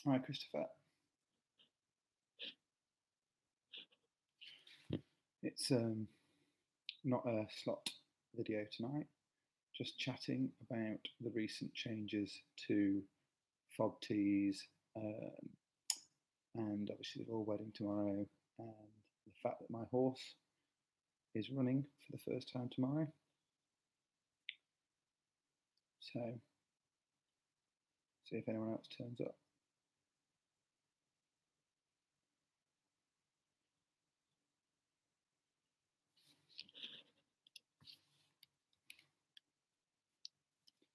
Hi, Christopher. It's not a slot video tonight, just chatting about the recent changes to FOBTs, and obviously the Royal Wedding tomorrow, and the fact that my horse is running for the first time tomorrow. So, see if anyone else turns up.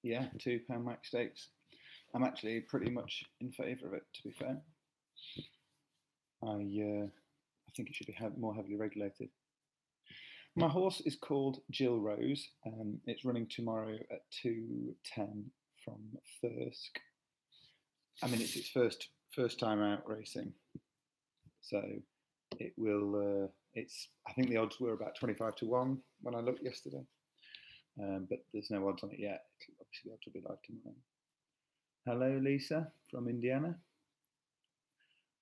Yeah, £2 max stakes. I'm actually pretty much in favour of it, to be fair. I think it should be more heavily regulated. My horse is called Jill Rose. It's running tomorrow at 2:10 from Thursk. I mean, it's its first time out racing, so it will. I think the odds were about 25-1 when I looked yesterday, but there's no odds on it yet. Obviously, the odds will be live tomorrow. Hello, Lisa from Indiana.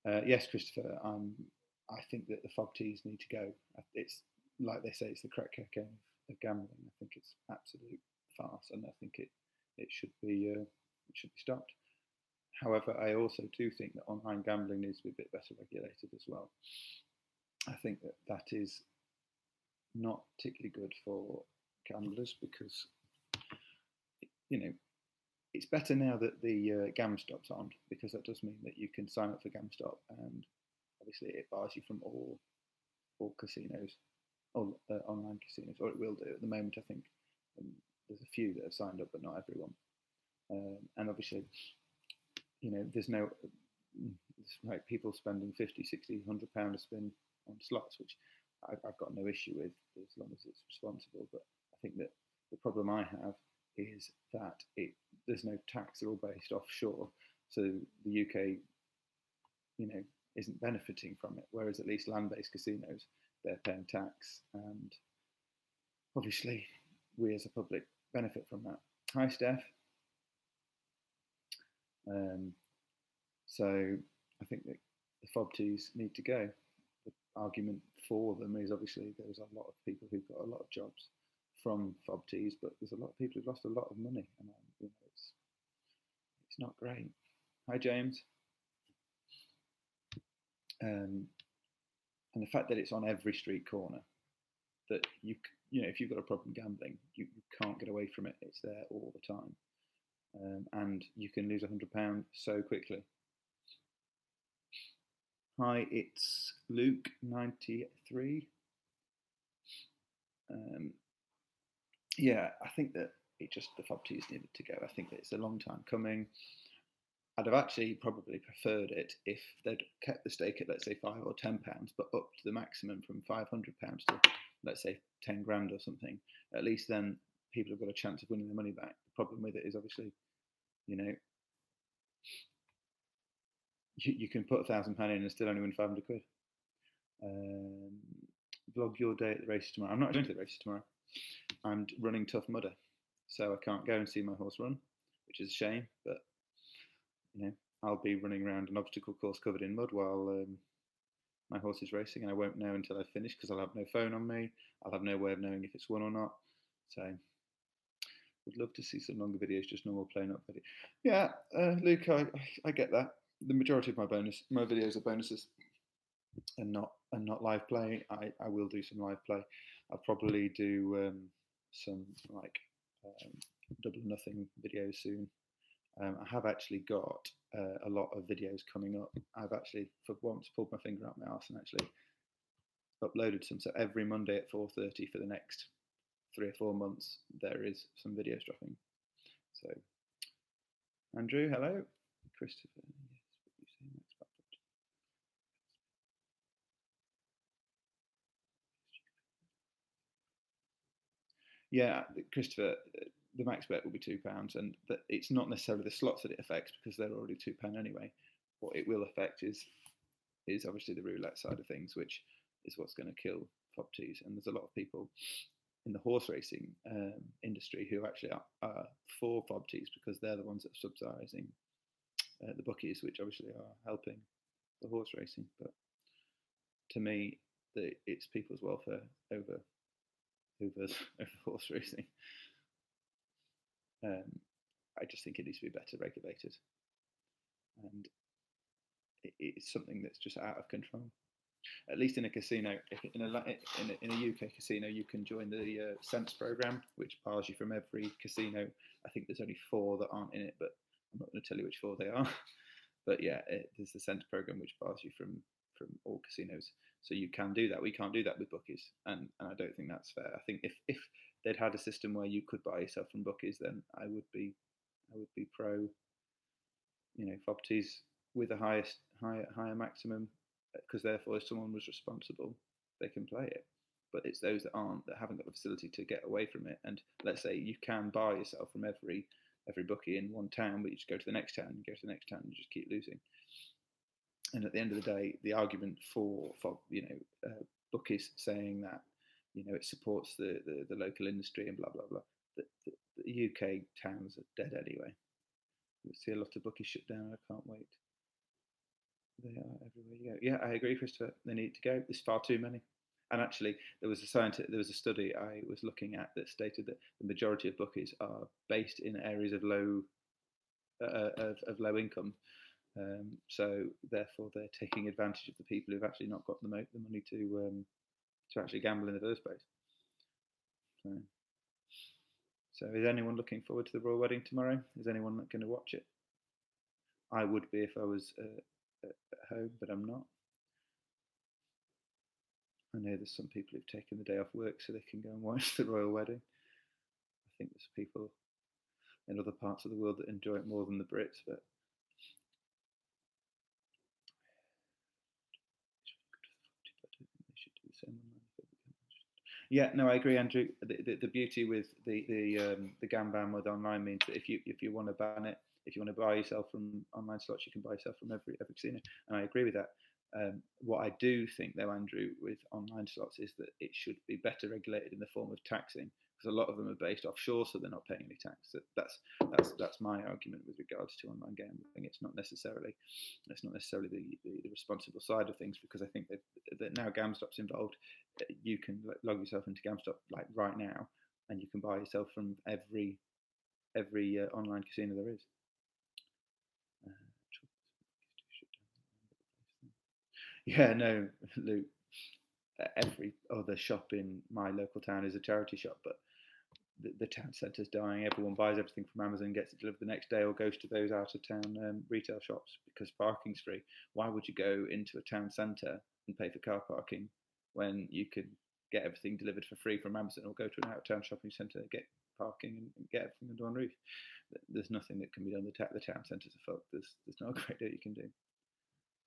Yes, Christopher. I think that the FOBTs need to go. It's like they say, it's the crack cocaine of gambling. I think it's absolute farce, and I think it should be stopped. However, I also do think that online gambling needs to be a bit better regulated as well. I think that is not particularly good for gamblers because, it's better now that the GamStop's on, because that does mean that you can sign up for GamStop, and obviously it bars you from all casinos, all online casinos, or it will do. At the moment, I think there's a few that have signed up, but not everyone. And obviously, there's no like people spending 50, 60, £100 a spin on slots, which I've got no issue with as long as it's responsible. But I think that the problem I have is that there's no tax; they're all based offshore, so the UK, isn't benefiting from it. Whereas at least land-based casinos, they're paying tax, and obviously we as a public benefit from that. Hi, Steph. So I think that the FOBTs need to go. The argument for them is obviously there's a lot of people who've got a lot of jobs from FOBTs, but there's a lot of people who've lost a lot of money, and it's not great. Hi, James. And the fact that it's on every street corner, that if you've got a problem gambling, you can't get away from it. It's there all the time, and you can lose £100 so quickly. Hi, it's Luke 93. Yeah, I think that the FOBTs needed to go. I think that it's a long time coming. I'd have actually probably preferred it if they'd kept the stake at, let's say, £5 or £10, but up to the maximum from £500 to, let's say, 10 grand or something. At least then people have got a chance of winning their money back. The problem with it is obviously, you can put £1,000 in and still only win 500 quid. Vlog your day at the races tomorrow. I'm not going to the races tomorrow. I'm running Tough Mudder, so I can't go and see my horse run, which is a shame, but I'll be running around an obstacle course covered in mud while my horse is racing, and I won't know until I've finished because I'll have no phone on me. I'll have no way of knowing if it's won or not. So would love to see some longer videos, just normal playing up video. Yeah, Luke, I get that. The majority of my videos are bonuses and not live play. I will do some live play. I'll probably do some double or nothing videos soon. I have actually got a lot of videos coming up. I've actually, for once, pulled my finger out my arse and actually uploaded some. So every Monday at 4:30 for the next 3 or 4 months, there is some videos dropping. So, Andrew, hello. Christopher, yeah, Christopher, the max bet will be £2, and that it's not necessarily the slots that it affects because they're already £2 anyway. What it will affect is obviously the roulette side of things, which is what's going to kill FOBTs. And there's a lot of people in the horse racing industry who actually are for FOBTs because they're the ones that are subsidising the bookies, which obviously are helping the horse racing. But to me, it's people's welfare over horse racing. I just think it needs to be better regulated, and it's something that's just out of control. At least in a casino, in a UK casino, you can join the Sense program, which bars you from every casino. I think there's only 4 that aren't in it, but I'm not going to tell you which 4 they are. But yeah, there's the Sense program, which bars you from all casinos. So you can do that. We can't do that with bookies, and I don't think that's fair. I think if they'd had a system where you could buy yourself from bookies, then I would be pro, FOBTs with a higher maximum, because therefore if someone was responsible, they can play it. But it's those that aren't, that haven't got the facility to get away from it. And let's say you can buy yourself from every bookie in one town, but you just go to the next town, and go to the next town, and just keep losing. And at the end of the day, the argument for bookies saying that it supports the local industry and blah blah blah. The UK towns are dead anyway. You'll see a lot of bookies shut down. I can't wait. They are everywhere you go. Yeah, I agree, Christopher. They need to go. There's far too many. And actually, there was a study I was looking at that stated that the majority of bookies are based in areas of low income. So therefore, they're taking advantage of the people who've actually not got the money to actually gamble in the first place. So is anyone looking forward to the royal wedding tomorrow? Is anyone going to watch it? I would be if I was at home, but I'm not. I know there's some people who've taken the day off work so they can go and watch the royal wedding. I think there's people in other parts of the world that enjoy it more than the Brits, but yeah, no, I agree, Andrew. The beauty with the Gamban with online means that if you want to ban it, if you want to buy yourself from online slots, you can buy yourself from every casino, and I agree with that. What I do think, though, Andrew, with online slots is that it should be better regulated in the form of taxing, because a lot of them are based offshore, so they're not paying any tax. That's my argument with regards to online gambling. It's not necessarily the responsible side of things, because I think that now GamStop's involved. You can log yourself into GamStop like right now, and you can buy yourself from every online casino there is. Yeah, no, Luke. Every other shop in my local town is a charity shop, but the town centre's dying. Everyone buys everything from Amazon, gets it delivered the next day, or goes to those out of town retail shops because parking's free. Why would you go into a town centre and pay for car parking when you could get everything delivered for free from Amazon, or go to an out of town shopping centre, get parking and get everything under one roof? There's nothing that can be done. The town centres are fucked. There's not a great deal you can do.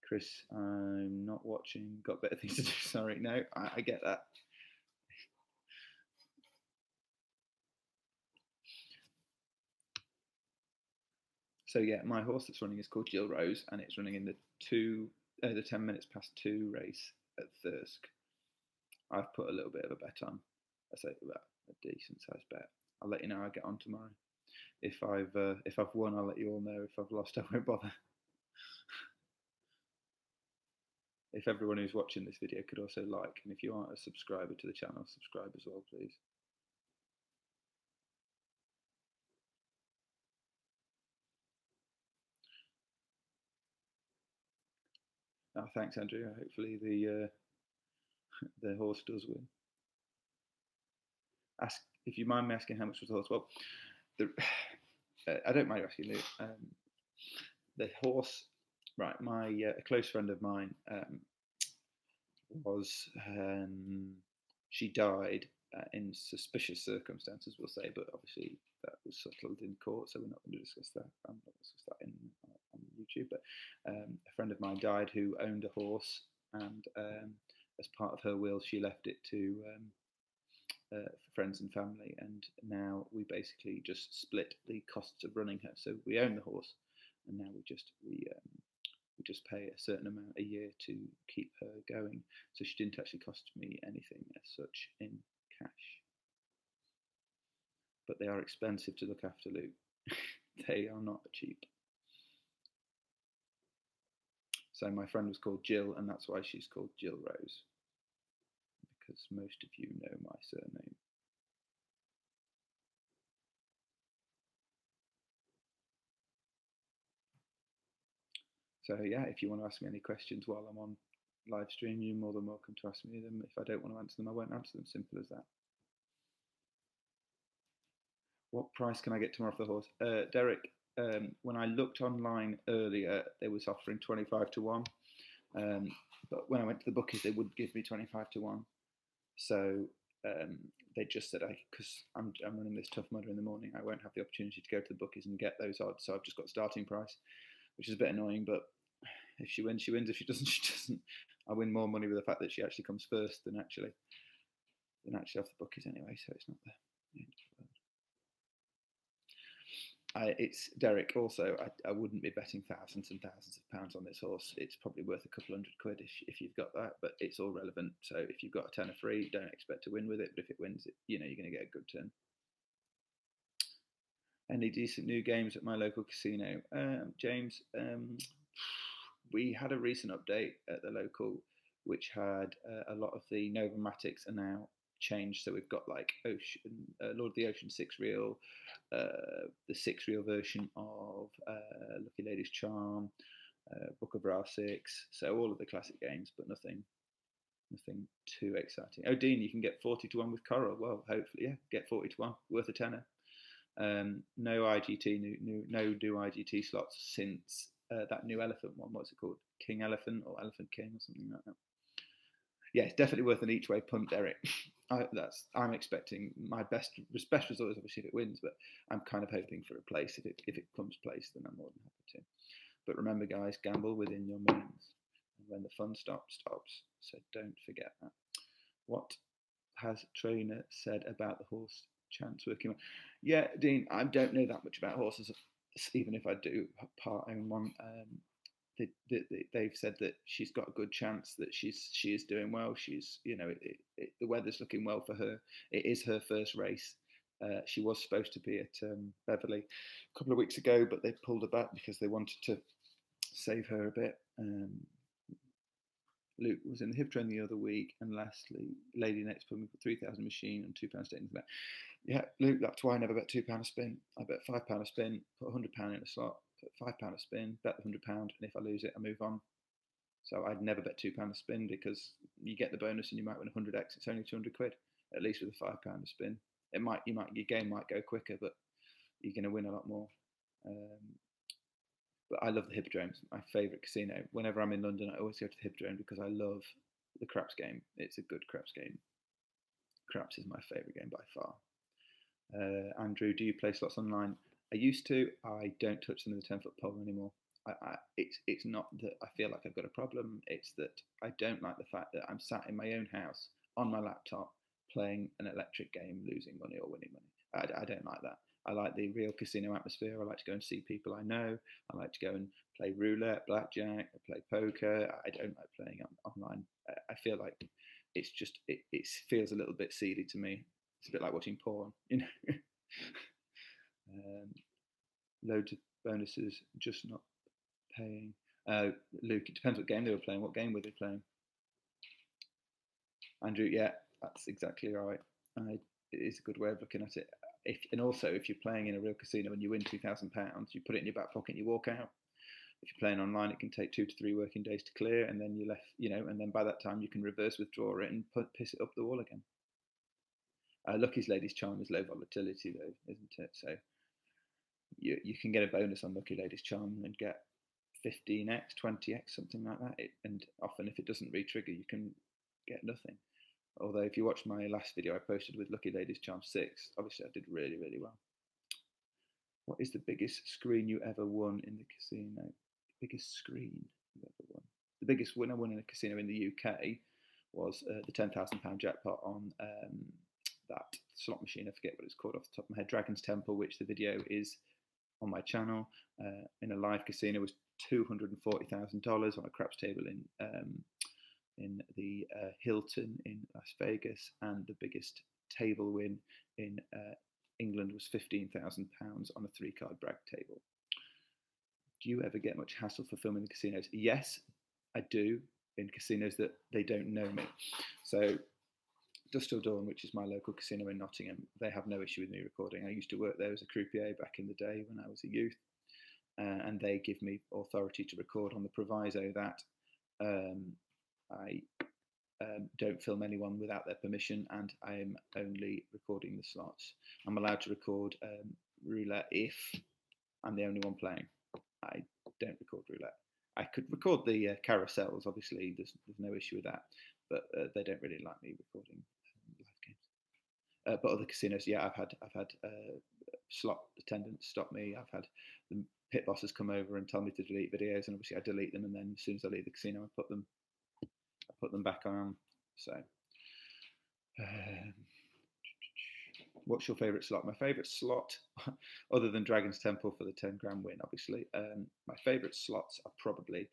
Chris, I'm not watching. Got better things to do. Sorry, no, I get that. So yeah, my horse that's running is called Jill Rose, and it's running in the 10 minutes past 2 race at Thursk. I've put a little bit of a bet on. I say about a decent sized bet. I'll let you know how I get on tomorrow. If I've won, I'll let you all know. If I've lost, I won't bother. If everyone who's watching this video could also like, and if you aren't a subscriber to the channel, subscribe as well, please. Oh, thanks, Andrew. Hopefully the horse does win. Ask if you mind me asking how much was the horse. Well, I don't mind asking, Luke. The horse, right? A close friend of mine she died in suspicious circumstances, we'll say, but obviously that was settled in court, so we're not going to discuss that. I'm not going to discuss that on YouTube. But a friend of mine died who owned a horse, and as part of her will, she left it to friends and family, and now we basically just split the costs of running her. So we own the horse, and now we just pay a certain amount a year to keep her going. So she didn't actually cost me anything as such in cash. But they are expensive to look after, Luke. They are not cheap. So my friend was called Jill, and that's why she's called Jill Rose, because most of you know my surname. So yeah, if you want to ask me any questions while I'm on live stream, you're more than welcome to ask me them. If I don't want to answer them, I won't answer them. Simple as that. What price can I get tomorrow for the horse? Derek, when I looked online earlier, they was offering 25 to 1. But when I went to the bookies, they wouldn't give me 25 to 1. So they just said, because I'm running this Tough Mudder in the morning, I won't have the opportunity to go to the bookies and get those odds. So I've just got starting price, which is a bit annoying. But if she wins, she wins. If she doesn't, she doesn't. I win more money with the fact that she actually comes first than actually off the bookies anyway. So it's not the end of the world. It's Derek. Also, I wouldn't be betting thousands and thousands of pounds on this horse. It's probably worth a couple £100 if you've got that, but it's all relevant. So if you've got a tenner free, don't expect to win with it. But if it wins, you're going to get a good turn. Any decent new games at my local casino, James? We had a recent update at the local, which had a lot of the Novomatics are now changed. So we've got like Lord of the Ocean 6 reel, the 6 reel version of Lucky Lady's Charm, Book of Ra 6. So all of the classic games, but nothing too exciting. Oh, Dean, you can get 40 to 1 with Coral. Well, hopefully, yeah, get 40 to 1, worth a tenner. No IGT, no do IGT slots since that new elephant one. What's it called? King Elephant or Elephant King or something like that. Yeah, it's definitely worth an each way punt, Eric. I'm expecting my best result is obviously if it wins, but I'm kind of hoping for a place. If it comes place, then I'm more than happy to. But remember, guys, gamble within your means, and when the fun stops. So don't forget that. What has trainer said about the horse chance working? Yeah, Dean, I don't know that much about horses, even if I do part own one. They've said that she's got a good chance, that she is doing well. She's, the weather's looking well for her. It is her first race. She was supposed to be at Beverley a couple of weeks ago, but they pulled her back because they wanted to save her a bit. Luke was in the hip train the other week, and lastly, Lady Next put me for 3,000 machine and £2 stakes. Yeah, Luke, that's why I never bet £2 a spin. I bet £5 a spin, put £100 in a slot, put £5 a spin, bet the £100, and if I lose it, I move on. So I'd never bet £2 a spin because you get the bonus and you might win 100x. It's only £200, at least with a £5 a spin. Your game might go quicker, but you're going to win a lot more. But I love the Hippodrome, my favourite casino. Whenever I'm in London, I always go to the Hippodrome because I love the craps game. It's a good craps game. Craps is my favourite game by far. Andrew, do you play slots online? I used to. I don't touch them in the 10-foot pole anymore. It's not that I feel like I've got a problem. It's that I don't like the fact that I'm sat in my own house on my laptop playing an electric game, losing money or winning money. I don't like that. I like the real casino atmosphere. I like to go and see people I know. I like to go and play roulette, blackjack, play poker. I don't like playing online. I feel like it feels a little bit seedy to me. It's a bit like watching porn, Loads of bonuses, just not paying. Luke, it depends what game they were playing. What game were they playing? Andrew, yeah, that's exactly right. It is a good way of looking at it. And also, if you're playing in a real casino and you win £2,000, you put it in your back pocket and you walk out. If you're playing online, it can take 2 to 3 working days to clear, and then you're left, and then by that time you can reverse withdraw it and piss it up the wall again. Lucky's Lady's Charm is low volatility though, isn't it? So you can get a bonus on Lucky Lady's Charm and get 15x, 20x, something like that. And often if it doesn't re-trigger, you can get nothing. Although if you watch my last video I posted with Lucky Lady's Charm 6, obviously I did really, really well. What is the biggest screen you ever won in the casino? Biggest screen you ever won? The biggest win I won in a casino in the UK was the £10,000 jackpot on that slot machine. I forget what it's called off the top of my head. Dragon's Temple, which the video is on my channel. In a live casino was $240,000 on a craps table in the Hilton in Las Vegas, and the biggest table win in England was £15,000 on a 3-card brag table. Do you ever get much hassle for filming the casinos? Yes, I do in casinos that they don't know me. So Dusk Till Dawn, which is my local casino in Nottingham, they have no issue with me recording. I used to work there as a croupier back in the day when I was a youth, and they give me authority to record on the proviso that I don't film anyone without their permission, and I am only recording the slots. I'm allowed to record roulette if I'm the only one playing. I don't record roulette. I could record the carousels, obviously, there's no issue with that, but they don't really like me recording live games. But other casinos, yeah, I've had slot attendants stop me. I've had the pit bosses come over and tell me to delete videos, and obviously I delete them, and then as soon as I leave the casino, I put them back on. So, what's your favourite slot? My favourite slot, other than Dragon's Temple for the 10 grand win, obviously, my favourite slots are probably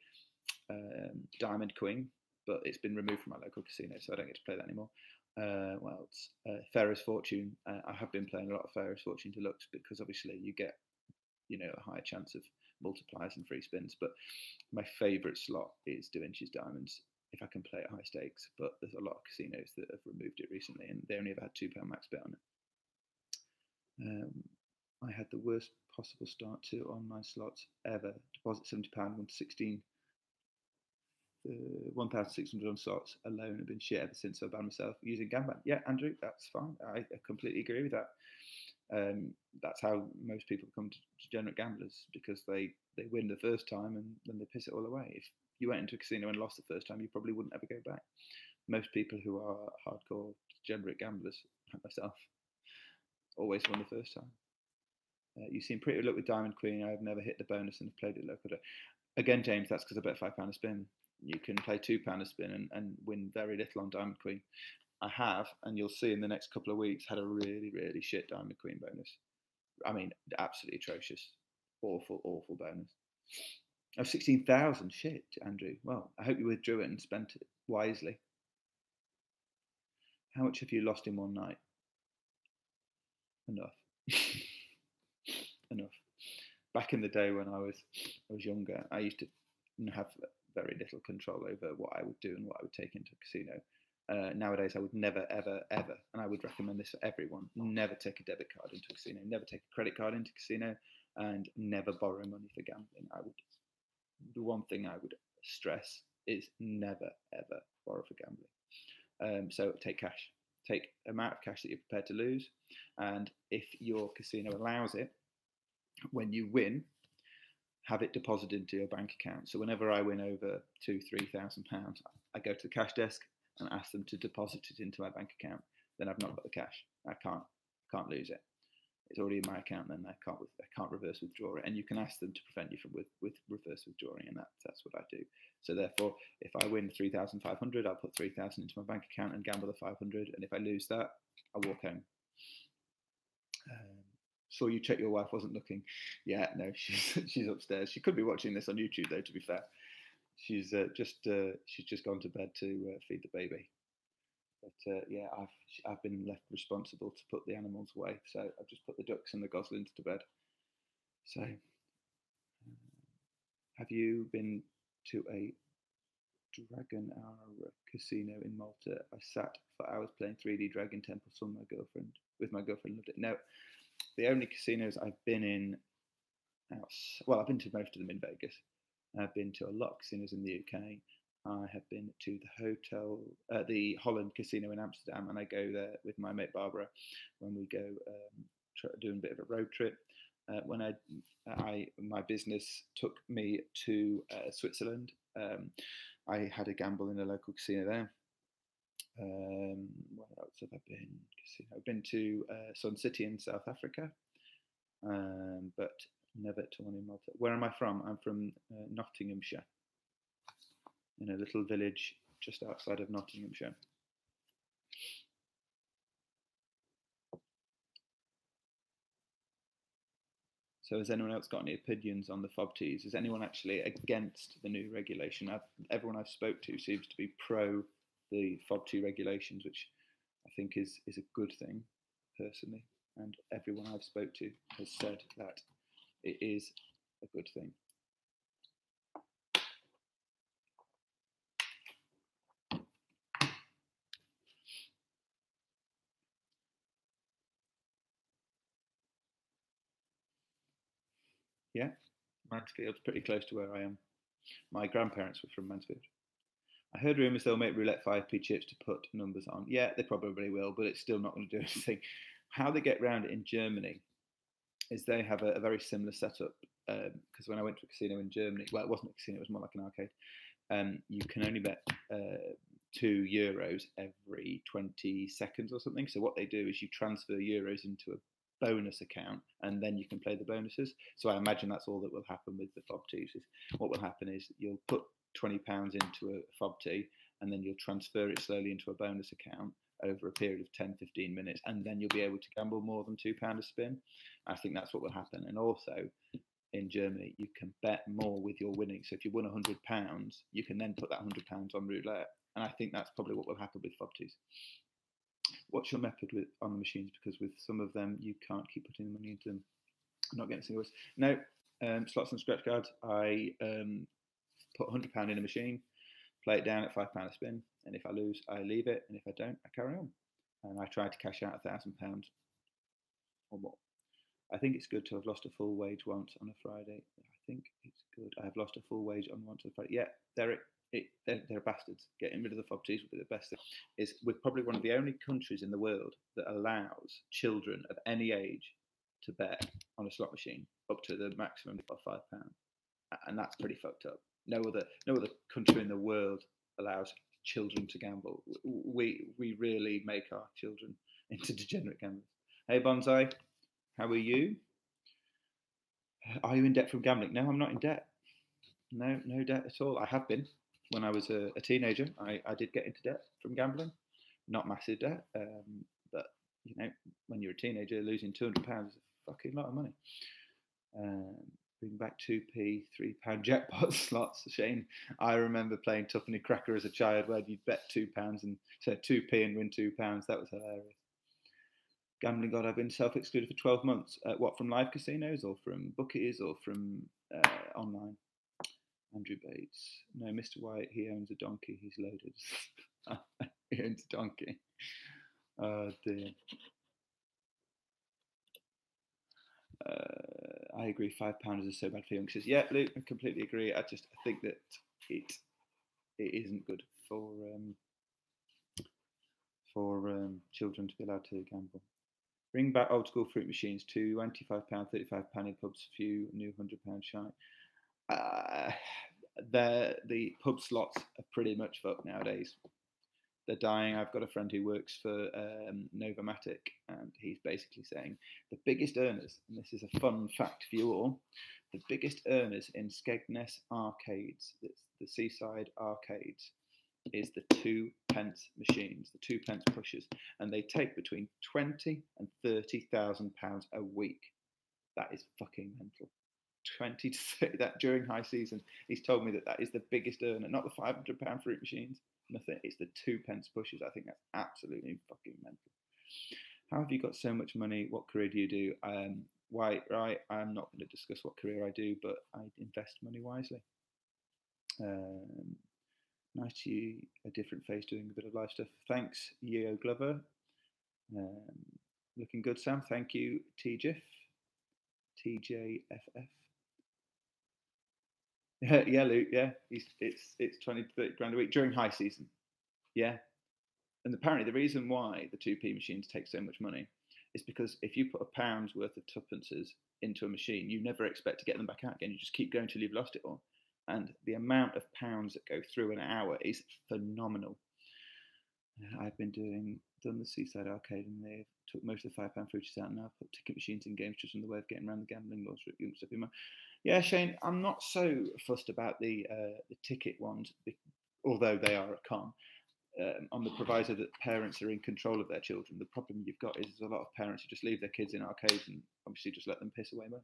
Diamond Queen, but it's been removed from my local casino, so I don't get to play that anymore. Well, it's Pharaoh's Fortune. I have been playing a lot of Pharaoh's Fortune Deluxe because obviously you get, a higher chance of multipliers and free spins. But my favourite slot is Da Vinci's Diamonds if I can play at high stakes. But there's a lot of casinos that have removed it recently, and they only ever had £2 max bet on it. I had the worst possible start to online slots ever. Deposit £70, won 1,600 on slots alone. Have been shit ever since I banned myself using Gambit. Yeah, Andrew, that's fine. I completely agree with that. That's how most people become degenerate gamblers, because they win the first time and then they piss it all away. If you went into a casino and lost the first time, you probably wouldn't ever go back. Most people who are hardcore degenerate gamblers, like myself, always won the first time. You seem pretty lucky with Diamond Queen. I've never hit the bonus and have played it local. Again, James, that's because I bet £5 a spin. You can play £2 a spin and win very little on Diamond Queen. I have, and you'll see in the next couple of weeks, had a really, really shit Diamond Queen bonus. I mean, absolutely atrocious. Awful, awful bonus. Oh, 16,000. Shit, Andrew. Well, I hope you withdrew it and spent it wisely. How much have you lost in one night? Enough. Enough. Back in the day when I was younger, I used to have very little control over what I would do and what I would take into a casino. Nowadays, I would never, ever, ever, and I would recommend this for everyone, never take a debit card into a casino, never take a credit card into a casino, and never borrow money for gambling. The one thing I would stress is never, ever borrow for gambling. So take cash. Take amount of cash that you're prepared to lose, and if your casino allows it, when you win, have it deposited into your bank account. So whenever I win over £2,000-3,000, I go to the cash desk and ask them to deposit it into my bank account. Then I've not got the cash. I can't lose it. It's already in my account. Then I can't reverse withdraw it. And you can ask them to prevent you from with reverse withdrawing, and that's what I do. So therefore, if I win 3,500, I'll put 3,000 into my bank account and gamble the 500. And if I lose that, I walk home. Saw you check your wife wasn't looking. Yeah, no, she's upstairs. She could be watching this on YouTube though. To be fair, she's just gone to bed to feed the baby. But yeah, I've been left responsible to put the animals away. So I've just put the ducks and the goslings to bed. So, have you been to a Dragon Hour casino in Malta? I sat for hours playing 3D Dragon Temple with my girlfriend. Loved it. No. The only casinos I've been in, I've been to most of them in Vegas. I've been to a lot of casinos in the UK. I have been to the Holland Casino in Amsterdam, and I go there with my mate Barbara when we go doing a bit of a road trip. When my business took me to Switzerland, I had a gamble in a local casino there. Where else have I been? I've been to Sun City in South Africa, but never to one in Malta. Where am I from? I'm from Nottinghamshire, in a little village just outside of Nottinghamshire. So has anyone else got any opinions on the FOBTs? Is anyone actually against the new regulation? Everyone I've spoke to seems to be pro the FOBT regulations, which I think is a good thing, personally. And everyone I've spoke to has said that it is a good thing. Yeah, Mansfield's pretty close to where I am. My grandparents were from Mansfield. I heard rumours they'll make roulette 5p chips to put numbers on. Yeah, they probably will, but it's still not going to do anything. How they get round it in Germany is they have a very similar setup. Because when I went to a casino in Germany, well, it wasn't a casino, it was more like an arcade. You can only bet €2 every 20 seconds or something. So what they do is you transfer euros into a bonus account, and then you can play the bonuses. So I imagine that's all that will happen with the FOBTs. What will happen is you'll put £20 into a FOBT, and then you'll transfer it slowly into a bonus account over a period of 10-15 minutes, and then you'll be able to gamble more than £2 a spin. I think that's what will happen. And also in Germany, you can bet more with your winnings. So if you won £100, you can then put that £100 on roulette. And I think that's probably what will happen with FOBTs. What's your method on the machines? Because with some of them, you can't keep putting the money into them. I'm not getting single words. No, slots and scratch cards. I put £100 in a machine, play it down at £5 a spin, and if I lose, I leave it, and if I don't, I carry on. And I try to cash out £1,000 or more. I think it's good to have lost a full wage once on a Friday. I think it's good. I have lost a full wage on once on a Friday. Yeah, they're bastards. Getting rid of the FOBTs would be the best thing. We're probably one of the only countries in the world that allows children of any age to bet on a slot machine up to the maximum of £5, and that's pretty fucked up. No other country in the world allows children to gamble. We really make our children into degenerate gamblers. Hey Bonsai, how are you? Are you in debt from gambling? No, I'm not in debt. No debt at all. I have been. When I was a teenager, I did get into debt from gambling. Not massive debt, but you know, when you're a teenager, losing £200 is a fucking lot of money. Bring back 2p, £3 jackpot slots. Shane, I remember playing Tuppenny Cracker as a child where you'd bet £2 and so 2p and win £2. That was hilarious. Gambling God, I've been self-excluded for 12 months. What, from live casinos or from bookies or from online? Andrew Bates. No, Mr. White, he owns a donkey. He's loaded. He owns a donkey. Oh, dear. I agree, £5 is so bad for youngsters. Yeah, Luke, I completely agree. I think that it isn't good for children to be allowed to gamble. Bring back old school fruit machines to £25, £35 in pubs, few new £100 shy. The pub slots are pretty much fucked nowadays. They're dying. I've got a friend who works for Novomatic, and he's basically saying the biggest earners, and this is a fun fact for you all, the biggest earners in Skegness arcades, the seaside arcades, is the 2p machines, the 2p pushers, and they take between £20,000 and £30,000 a week. That is fucking mental. 20 to 30, that during high season, he's told me that is the biggest earner, not the £500 fruit machines, nothing. It's the 2p pushers. I think that's absolutely fucking mental. How have you got so much money? What career do you do? Right, I'm not going to discuss what career I do, but I invest money wisely. Nice to see a different face doing a bit of live stuff. Thanks, Yeo Glover. Looking good, Sam. Thank you, TJF. TJFF. Yeah, Luke. Yeah, it's 20 to 30 grand a week during high season. Yeah, and apparently the reason why the 2p machines take so much money is because if you put £1 worth of tuppences into a machine, you never expect to get them back out again. You just keep going till you've lost it all. And the amount of pounds that go through an hour is phenomenal. I've been done the Seaside Arcade, and they took most of the £5 fruities out, and now I've put ticket machines in games just on the way of getting around the gambling laws. Yeah, Shane, I'm not so fussed about the ticket ones, although they are a con. On the proviso that parents are in control of their children. The problem you've got is there's a lot of parents who just leave their kids in arcades and obviously just let them piss away more.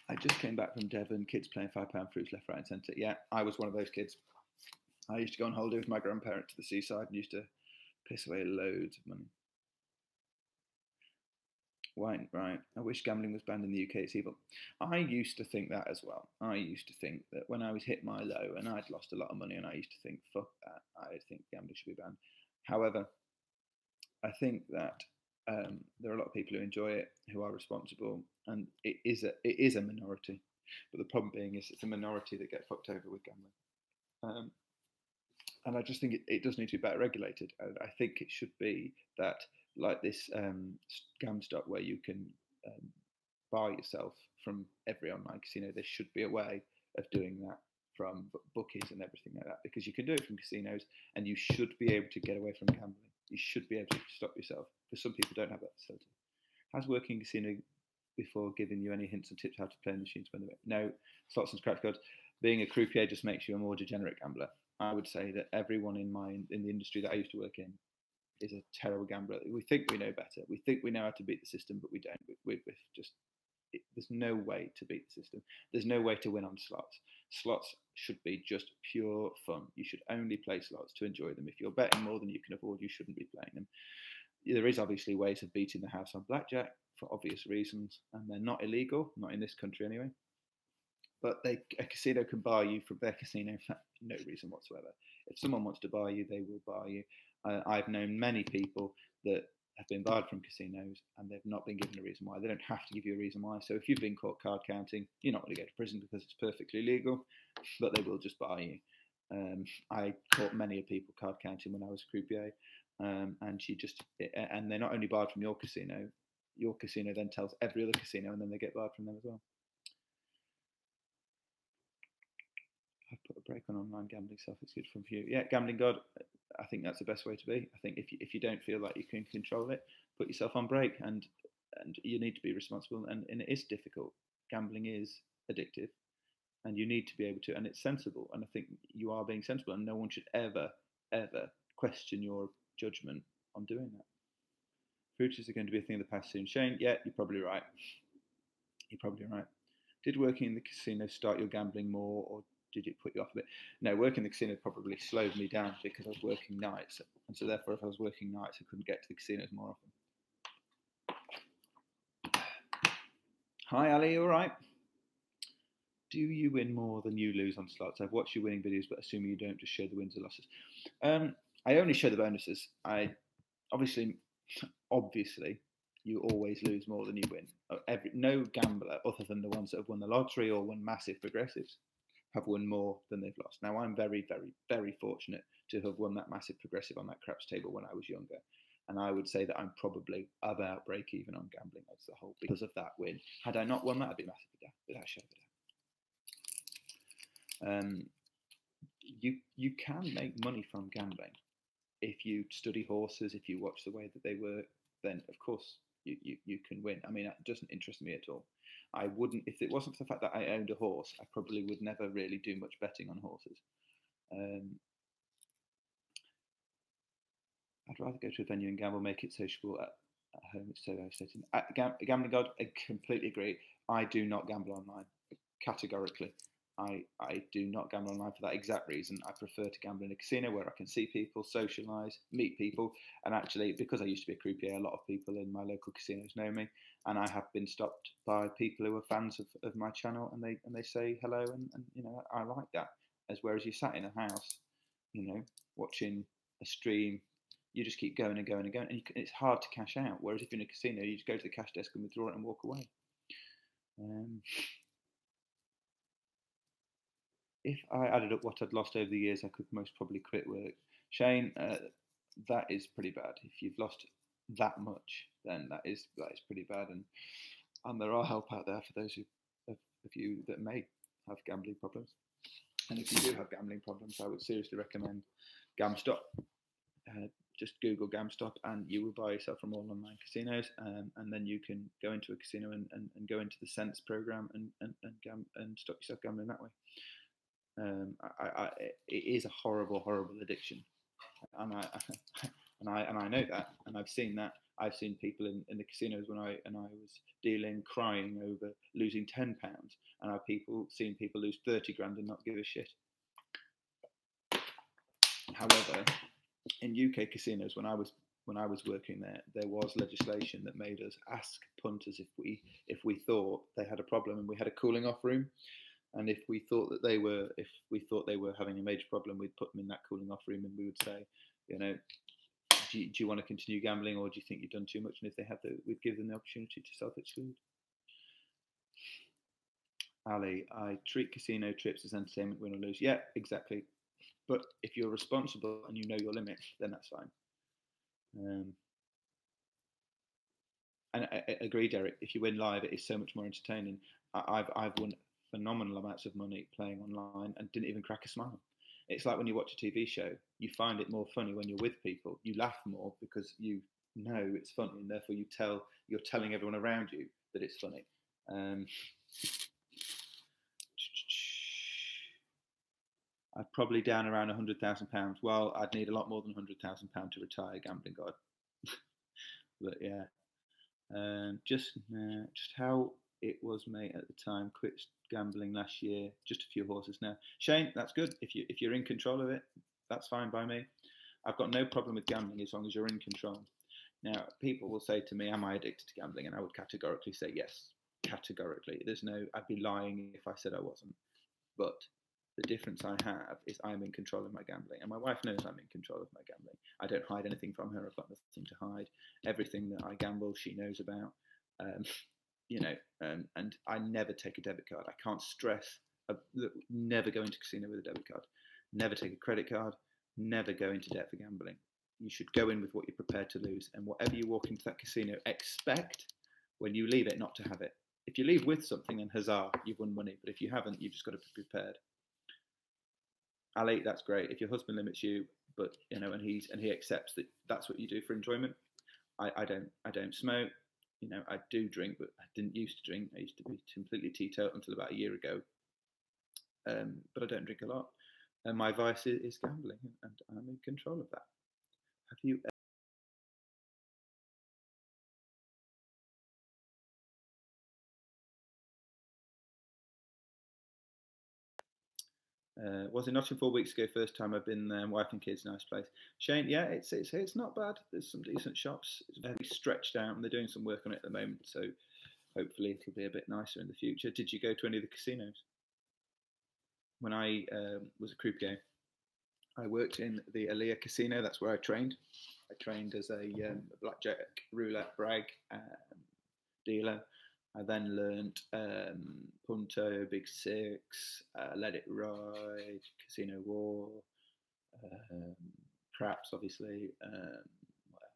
I just came back from Devon, kids playing £5 fruits left, right and centre. Yeah, I was one of those kids. I used to go on holiday with my grandparents to the seaside and used to piss away loads of money. Right. I wish gambling was banned in the UK. It's evil. I used to think that as well. I used to think that when I was hit my low and I'd lost a lot of money, and I used to think, fuck that, I think gambling should be banned. However, I think that There are a lot of people who enjoy it, who are responsible, and it is a minority. But the problem being is it's a minority that get fucked over with gambling. And I just think it does need to be better regulated. And I think it should be that, like this GamStop, where you can buy yourself from every online casino, there should be a way of doing that from bookies and everything like that, because you can do it from casinos, and you should be able to get away from gambling. You should be able to stop yourself, because some people don't have that facility. Has working in casino before giving you any hints and tips how to play the machines when they no slots and scratch cards? Being a croupier just makes you a more degenerate gambler. I would say that everyone in the industry that I used to work in is a terrible gambler. We think we know better. We think we know how to beat the system, but we don't. We're just there's no way to beat the system. There's no way to win on slots. Slots should be just pure fun. You should only play slots to enjoy them. If you're betting more than you can afford, you shouldn't be playing them. There is obviously ways of beating the house on blackjack for obvious reasons, and they're not illegal, not in this country anyway. But a casino can buy you from their casino for no reason whatsoever. If someone wants to buy you, they will buy you. I've known many people that have been barred from casinos and they've not been given a reason why. They don't have to give you a reason why. So if you've been caught card counting, you're not going to go to prison because it's perfectly legal, but they will just buy you. I caught many people card counting when I was a croupier, and they're not only barred from your casino then tells every other casino, and then they get barred from them as well. I've put a break on online gambling stuff. It's good for you. Yeah, gambling god. I think that's the best way to be. I think if you don't feel like you can control it, put yourself on break, and you need to be responsible. And it is difficult. Gambling is addictive, and you need to be able to. And it's sensible. And I think you are being sensible. And no one should ever question your judgment on doing that. Fruiters are going to be a thing of the past soon. Shane, yeah, you're probably right. Did working in the casino start your gambling more, or did it put you off a bit? No, working in the casino probably slowed me down because I was working nights. And so therefore, if I was working nights, I couldn't get to the casinos more often. Hi, Ali, all right? Do you win more than you lose on slots? I've watched your winning videos, but assuming you don't just show the wins or losses. I only show the bonuses. Obviously, you always lose more than you win. No gambler, other than the ones that have won the lottery or won massive progressives, have won more than they've lost. Now, I'm very, very, very fortunate to have won that massive progressive on that craps table when I was younger. And I would say that I'm probably about break even on gambling odds the whole because of that win. Had I not won that, I'd be massively down, without a shadow of a doubt. You can make money from gambling if you study horses, if you watch the way that they work. Then of course you can win. I mean, it doesn't interest me at all. I wouldn't, if it wasn't for the fact that I owned a horse, I probably would never really do much betting on horses. I'd rather go to a venue and gamble, make it sociable. At home, it's so devastating. Gambling god, I completely agree. I do not gamble online, categorically. I do not gamble online for that exact reason. I prefer to gamble in a casino where I can see people, socialise, meet people, and actually, because I used to be a croupier, a lot of people in my local casinos know me, and I have been stopped by people who are fans of my channel, and they say hello, and I like that. Whereas you sat in a house, watching a stream, you just keep going and going and going, and it's hard to cash out. Whereas if you're in a casino, you just go to the cash desk and withdraw it and walk away. If I added up what I'd lost over the years, I could most probably quit work. Shane, that is pretty bad. If you've lost that much, then that is pretty bad. And there are help out there for those of you that may have gambling problems. And if you do have gambling problems, I would seriously recommend GamStop. Just Google GamStop, and you will buy yourself from all online casinos, and then you can go into a casino and go into the Sense program and stop yourself gambling that way. It is a horrible addiction, and I know that, and I've seen that. I've seen people in the casinos when I was dealing, crying over losing £10, and I've seen people lose 30 grand and not give a shit. However, in UK casinos, when I was working there was legislation that made us ask punters if we thought they had a problem, and we had a cooling off room. And if we thought they were having a major problem, we'd put them in that cooling off room, and we would say, do you want to continue gambling, or do you think you've done too much? And if they have, we'd give them the opportunity to self-exclude. Ali, I treat casino trips as entertainment, win or lose. Yeah, exactly. But if you're responsible and you know your limit, then that's fine. And I agree, Derek. If you win live, it is so much more entertaining. I've won phenomenal amounts of money playing online and didn't even crack a smile. It's like when you watch a TV show, you find it more funny when you're with people. You laugh more because you know it's funny, and therefore you're telling everyone around you that it's funny. I'm probably down around £100,000. Well, I'd need a lot more than £100,000 to retire, gambling god. But yeah, just how it was, mate, at the time. Quit gambling last year. Just a few horses now. Shane, that's good. If you're in control of it, that's fine by me. I've got no problem with gambling as long as you're in control. Now, people will say to me, "Am I addicted to gambling?" And I would categorically say yes. Categorically, I'd be lying if I said I wasn't. But the difference I have is I'm in control of my gambling, and my wife knows I'm in control of my gambling. I don't hide anything from her. I've got nothing to hide. Everything that I gamble, she knows about. And I never take a debit card. I can't stress. Never go into casino with a debit card. Never take a credit card. Never go into debt for gambling. You should go in with what you're prepared to lose, and whatever you walk into that casino, expect when you leave it not to have it. If you leave with something, then huzzah, you've won money. But if you haven't, you've just got to be prepared. Ali, that's great. If your husband limits you, but and he accepts that that's what you do for enjoyment. I don't smoke. I do drink, but I didn't used to drink. I used to be completely teetotal until about a year ago. But I don't drink a lot. And my vice is gambling, and I'm in control of that. Have you? Was it not in 4 weeks ago? First time I've been there. Wife and kids, nice place. Shane, yeah, it's not bad. There's some decent shops. It's very stretched out, and they're doing some work on it at the moment. So hopefully it'll be a bit nicer in the future. Did you go to any of the casinos? When I was a croupier, I worked in the Aliyah Casino. That's where I trained. I trained as a blackjack, roulette, brag dealer. I then learned Punto, Big Six, Let It Ride, Casino War, Craps, obviously, what else?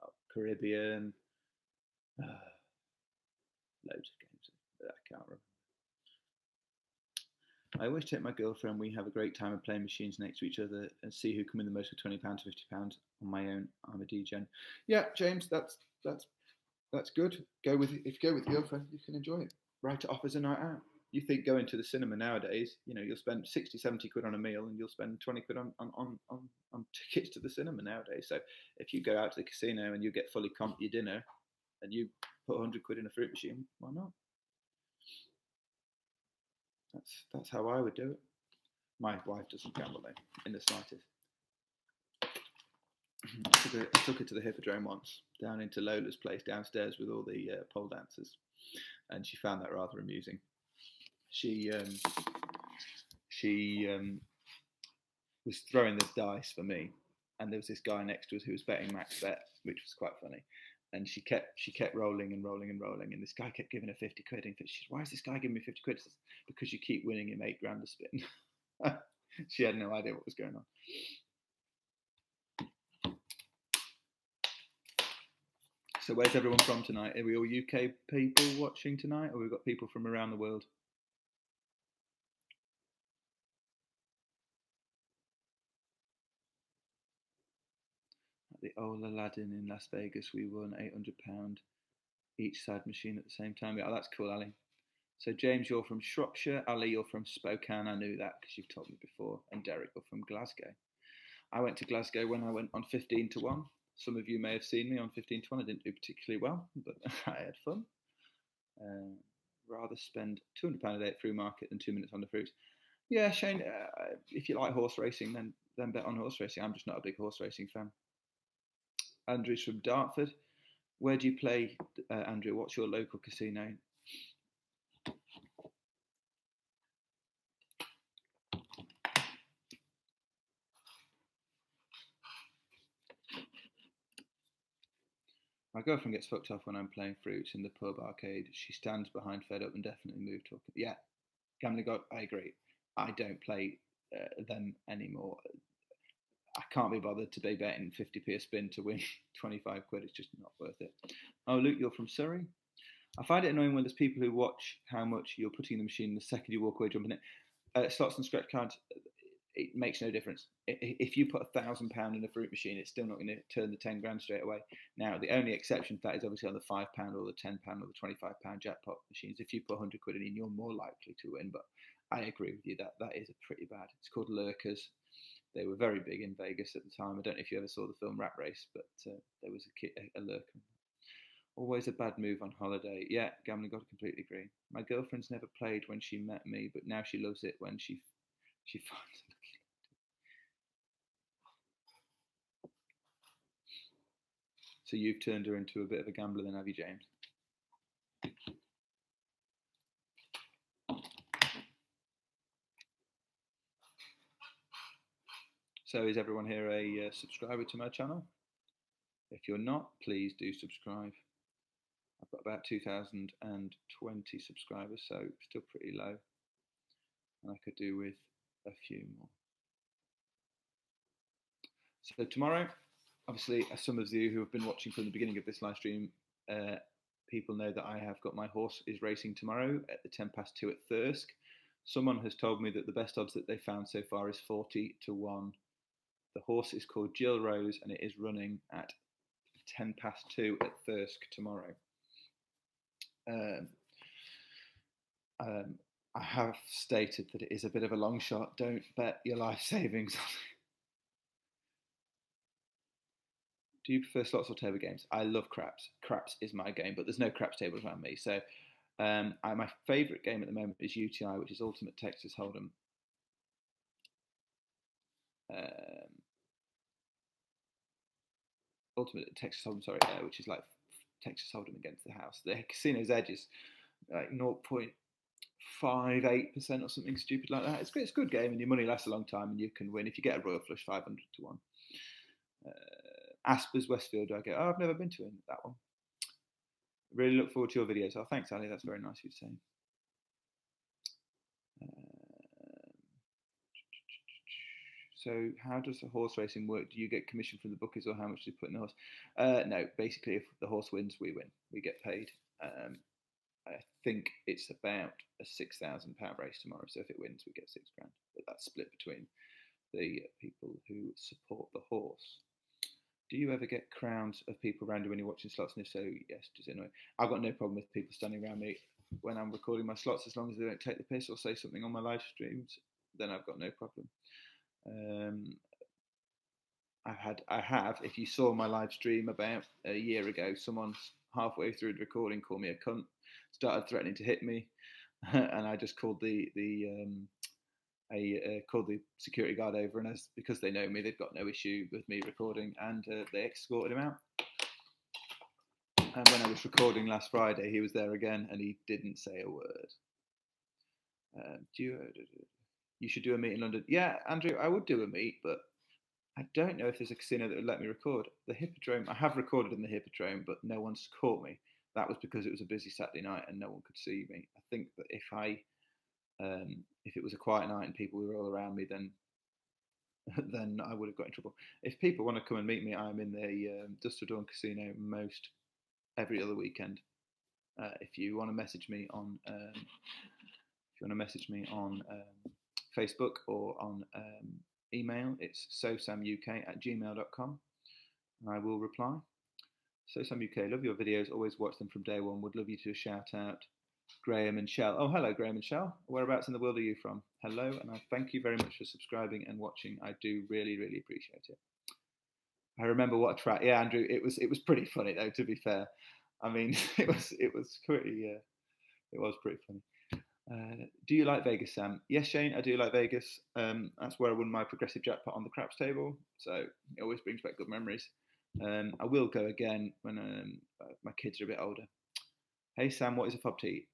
Oh, Caribbean, loads of games that I can't remember. I always take my girlfriend. We have a great time of playing machines next to each other and see who come in the most with £20 to £50 on my own. I'm a DJ. Yeah, James, that's good. If you go with your girlfriend, you can enjoy it. Write it off as a night out. You think going to the cinema nowadays, you'll spend 60, 70 quid on a meal, and you'll spend 20 quid on tickets to the cinema nowadays. So if you go out to the casino and you get fully comped your dinner, and you put 100 quid in a fruit machine, why not? That's how I would do it. My wife doesn't gamble though, in the slightest. I took her to the Hippodrome once, down into Lola's place downstairs with all the pole dancers, and she found that rather amusing. She was throwing the dice for me, and there was this guy next to us who was betting max bet, which was quite funny. And she kept rolling and rolling and rolling, and this guy kept giving her 50 quid. And she said, "Why is this guy giving me 50 quid?" Says, "Because you keep winning him £8 a spin." She had no idea what was going on. So where's everyone from tonight? Are we all UK people watching tonight, or we've got people from around the world? At the old Aladdin in Las Vegas, we won £800 each side machine at the same time. Yeah, that's cool, Ali. So James, you're from Shropshire. Ali, you're from Spokane. I knew that because you've told me before. And Derek, you're from Glasgow. I went to Glasgow when I went on 15 to 1. Some of you may have seen me on 15 to 1. I didn't do particularly well, but I had fun. Rather spend £200 a day at Fruit Market than 2 minutes on the fruit. Yeah, Shane, if you like horse racing, then bet on horse racing. I'm just not a big horse racing fan. Andrew's from Dartford. Where do you play, Andrew? What's your local casino? My girlfriend gets fucked off when I'm playing fruits in the pub arcade. She stands behind fed up and definitely moved talking. Yeah, Gambling God, I agree. I don't play them anymore. I can't be bothered to be betting 50p a spin to win 25 quid. It's just not worth it. Oh, Luke, you're from Surrey? I find it annoying when there's people who watch how much you're putting in the machine the second you walk away jumping it. Slots and scratch cards, it makes no difference. If you put £1,000 in a fruit machine, it's still not going to turn the 10 grand straight away. Now, the only exception to that is obviously on the £5 or the £10 or the £25 jackpot machines. If you put 100 quid in, you're more likely to win. But I agree with you that is a pretty bad. It's called lurkers. They were very big in Vegas at the time. I don't know if you ever saw the film Rat Race, but there was a lurker. Always a bad move on holiday. Yeah, Gambling God, completely agree. My girlfriend's never played when she met me, but now she loves it when she finds it. So you've turned her into a bit of a gambler then, have you, James? So is everyone here a subscriber to my channel? If you're not, please do subscribe. I've got about 2,020 subscribers, so still pretty low. And I could do with a few more. So tomorrow, obviously, as some of you who have been watching from the beginning of this live stream, people know that I have got my horse is racing tomorrow at the 2:10 at Thursk. Someone has told me that the best odds that they found so far is 40-1. The horse is called Jill Rose and it is running at 2:10 at Thursk tomorrow. I have stated that it is a bit of a long shot. Don't bet your life savings on it. Do you prefer slots or table games? I love craps. Craps is my game, but there's no craps tables around me. So my favourite game at the moment is UTI, which is Ultimate Texas Hold'em. Ultimate Texas Hold'em, sorry, which is like Texas Hold'em against the house. The casino's edge is like 0.58% or something stupid like that. It's a good game, and your money lasts a long time, and you can win if you get a royal flush 500-1. Aspers Westfield, I go, oh, I've never been to that one. Really look forward to your videos. Oh, thanks, Ali. That's very nice of you to say. So how does the horse racing work? Do you get commission from the bookies, or how much do you put in the horse? No, basically, if the horse wins, we win. We get paid. I think it's about a £6,000 race tomorrow. So if it wins, we get £6 grand. But that's split between the people who support the horse. Do you ever get crowds of people around you when you're watching slots? And if so, yes, does it annoy? I've got no problem with people standing around me when I'm recording my slots, as long as they don't take the piss or say something on my live streams, then I've got no problem. I have, if you saw my live stream about a year ago, someone halfway through the recording called me a cunt, started threatening to hit me, and I just called called the security guard over, and because they know me, they've got no issue with me recording, and they escorted him out. And when I was recording last Friday, he was there again, and he didn't say a word. You should do a meet in London. Yeah, Andrew, I would do a meet, but I don't know if there's a casino that would let me record. The Hippodrome, I have recorded in the Hippodrome, but no one's caught me. That was because it was a busy Saturday night and no one could see me. I think that if it was a quiet night and people were all around me, then I would have got in trouble. If people want to come and meet me, I'm in the Dust of Dawn Casino most every other weekend. If you want to message me on Facebook or on email, it's sosamuk@gmail.com, and I will reply. SoSamUK, love your videos, always watch them from day one. Would love you to shout out Graham and Shell. Oh, hello, Graham and Shell. Whereabouts in the world are you from? Hello, and I thank you very much for subscribing and watching. I do really, really appreciate it. I remember what a track. Yeah, Andrew, it was pretty funny though. To be fair, I mean, it was pretty. It was pretty funny. Do you like Vegas, Sam? Yes, Shane, I do like Vegas. That's where I won my progressive jackpot on the craps table, so it always brings back good memories. I will go again when my kids are a bit older. Hey Sam, what is a FOBT?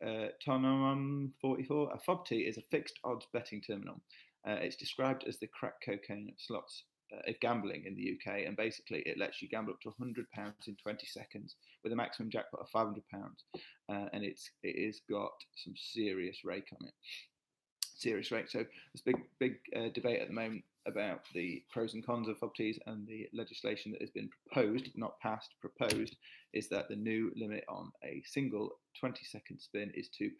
Tom 44. A FOBT is a fixed odds betting terminal. It's described as the crack cocaine of slots. of gambling in the UK, and basically it lets you gamble up to £100 in 20 seconds with a maximum jackpot of £500, and it has got some serious rake on it. Serious rate. So there's big debate at the moment about the pros and cons of FOBTs, and the legislation that has been proposed, not passed, proposed, is that the new limit on a single 20-second spin is £2.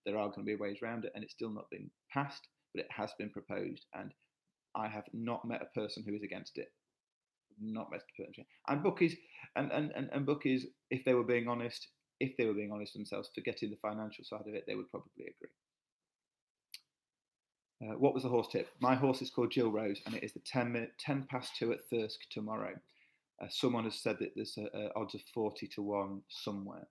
There are going to be ways around it, and it's still not been passed, but it has been proposed, and I have not met a person who is against it. Not met a person. And bookies, and bookies, if they were being honest themselves, forgetting the financial side of it, they would probably agree. What was the horse tip? My horse is called Jill Rose, and it is the 10 past 2 at Thursk tomorrow. Someone has said that there's odds of 40 to 1 somewhere.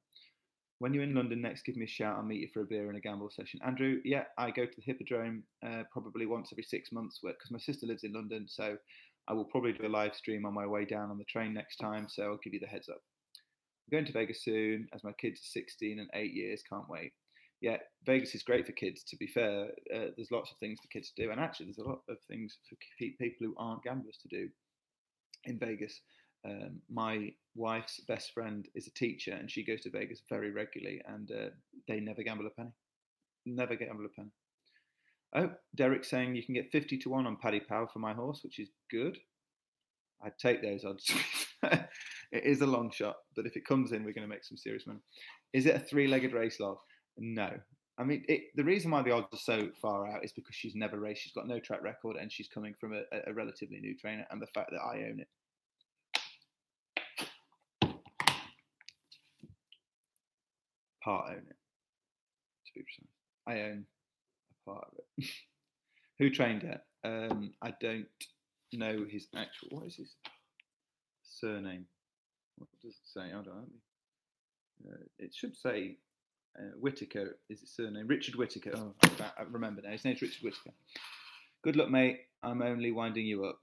When you're in London next, give me a shout. I'll meet you for a beer and a gamble session. Andrew, yeah, I go to the Hippodrome probably once every 6 months, because my sister lives in London, so I will probably do a live stream on my way down on the train next time, so I'll give you the heads up. I'm going to Vegas soon, as my kids are 16 and 8 years, can't wait. Yeah, Vegas is great for kids, to be fair. There's lots of things for kids to do, and actually there's a lot of things for people who aren't gamblers to do in Vegas. My wife's best friend is a teacher, and she goes to Vegas very regularly, and they never gamble a penny. Never gamble a penny. Oh, Derek's saying you can get 50 to 1 on Paddy Power for my horse, which is good. I'd take those odds. It is a long shot, but if it comes in, we're going to make some serious money. Is it a 3-legged race, lol? No. I mean, the reason why the odds are so far out is because she's never raced. She's got no track record, and she's coming from a relatively new trainer, and the fact that I own it. Part own it, to be precise. I own a part of it. Who trained her? I don't know his actual. What is his surname? What does it say? Hold on. It should say Whitaker is his surname. Richard Whitaker. Oh, I remember now. His name's Richard Whitaker. Good luck, mate. I'm only winding you up.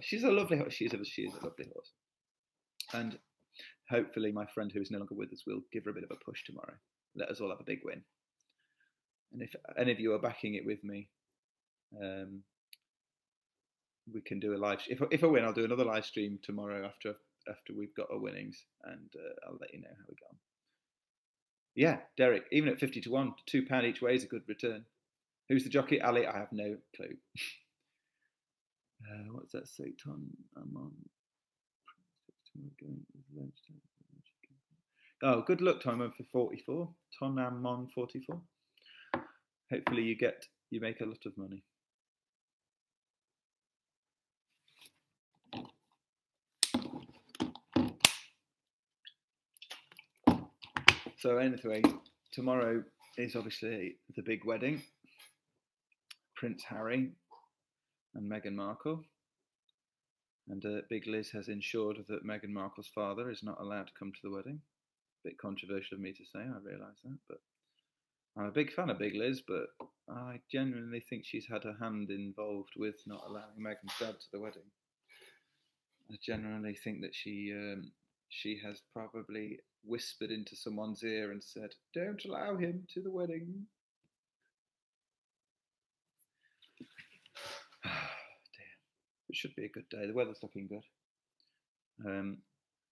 She's a lovely horse. She is a lovely horse. And hopefully my friend who is no longer with us will give her a bit of a push tomorrow. Let us all have a big win. And if any of you are backing it with me, we can do a live. If I win, I'll do another live stream tomorrow after we've got our winnings, and I'll let you know how we go on. Yeah, Derek, even at 50 to 1, £2 each way is a good return. Who's the jockey? Ali, I have no clue. What's that say? I'm on. Oh, good luck, Tom, for 44. Tonamon 44. Hopefully you make a lot of money. So anyway, tomorrow is obviously the big wedding. Prince Harry and Meghan Markle. And Big Liz has ensured that Meghan Markle's father is not allowed to come to the wedding. Bit controversial of me to say, I realise that, but I'm a big fan of Big Liz, but I genuinely think she's had her hand involved with not allowing Meghan's dad to the wedding. I genuinely think that she has probably whispered into someone's ear and said, "Don't allow him to the wedding." Dear. It should be a good day. The weather's looking good.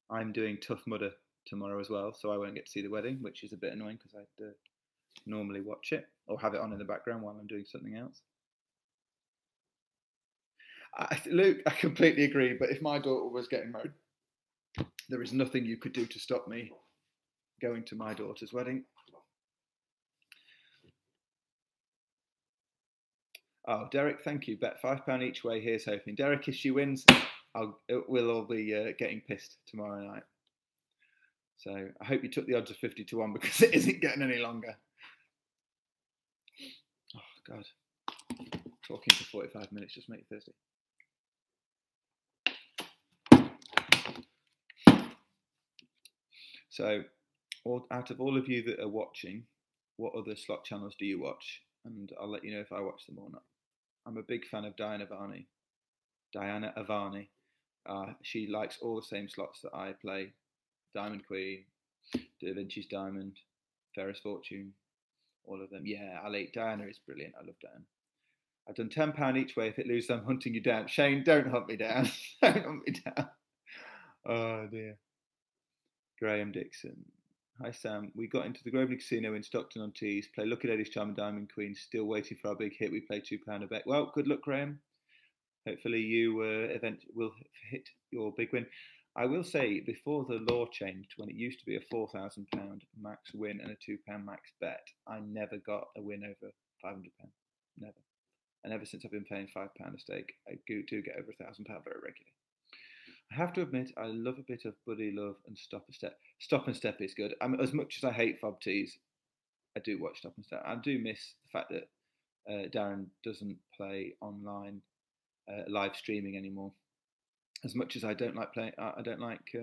I'm doing Tough Mudder tomorrow as well, so I won't get to see the wedding, which is a bit annoying because I'd normally watch it or have it on in the background while I'm doing something else. Luke, I completely agree, but if my daughter was getting married, there is nothing you could do to stop me going to my daughter's wedding. Oh, Derek, thank you. Bet £5 each way. Here's hoping. Derek, if she wins, we'll all be getting pissed tomorrow night. So I hope you took the odds of 50 to 1 because it isn't getting any longer. Oh, God. Talking for 45 minutes just makes me thirsty. So, out of all of you that are watching, what other slot channels do you watch? And I'll let you know if I watch them or not. I'm a big fan of Diana Avani. She likes all the same slots that I play. Diamond Queen, Da Vinci's Diamond, Ferris Fortune, all of them. Yeah, Diana is brilliant. I love Diana. I've done £10 each way. If it loses, I'm hunting you down. Shane, don't hunt me down. Don't hunt me down. Oh dear. Graham Dixon. Hi Sam. We got into the Grosvenor Casino in Stockton-on-Tees. Play Lucky Ladies Charm and Diamond Queen. Still waiting for our big hit. We play £2 a bet. Well, good luck, Graham. Hopefully you will hit your big win. I will say, before the law changed, when it used to be a £4,000 max win and a £2 max bet, I never got a win over £500. Never. And ever since I've been paying £5 a stake, I do get over £1,000 very regularly. I have to admit, I love a bit of buddy love and stop and step. Stop and step is good. As much as I hate FOBTs, I do watch stop and step. I do miss the fact that Darren doesn't play online live streaming anymore. As much as I don't like playing, I don't like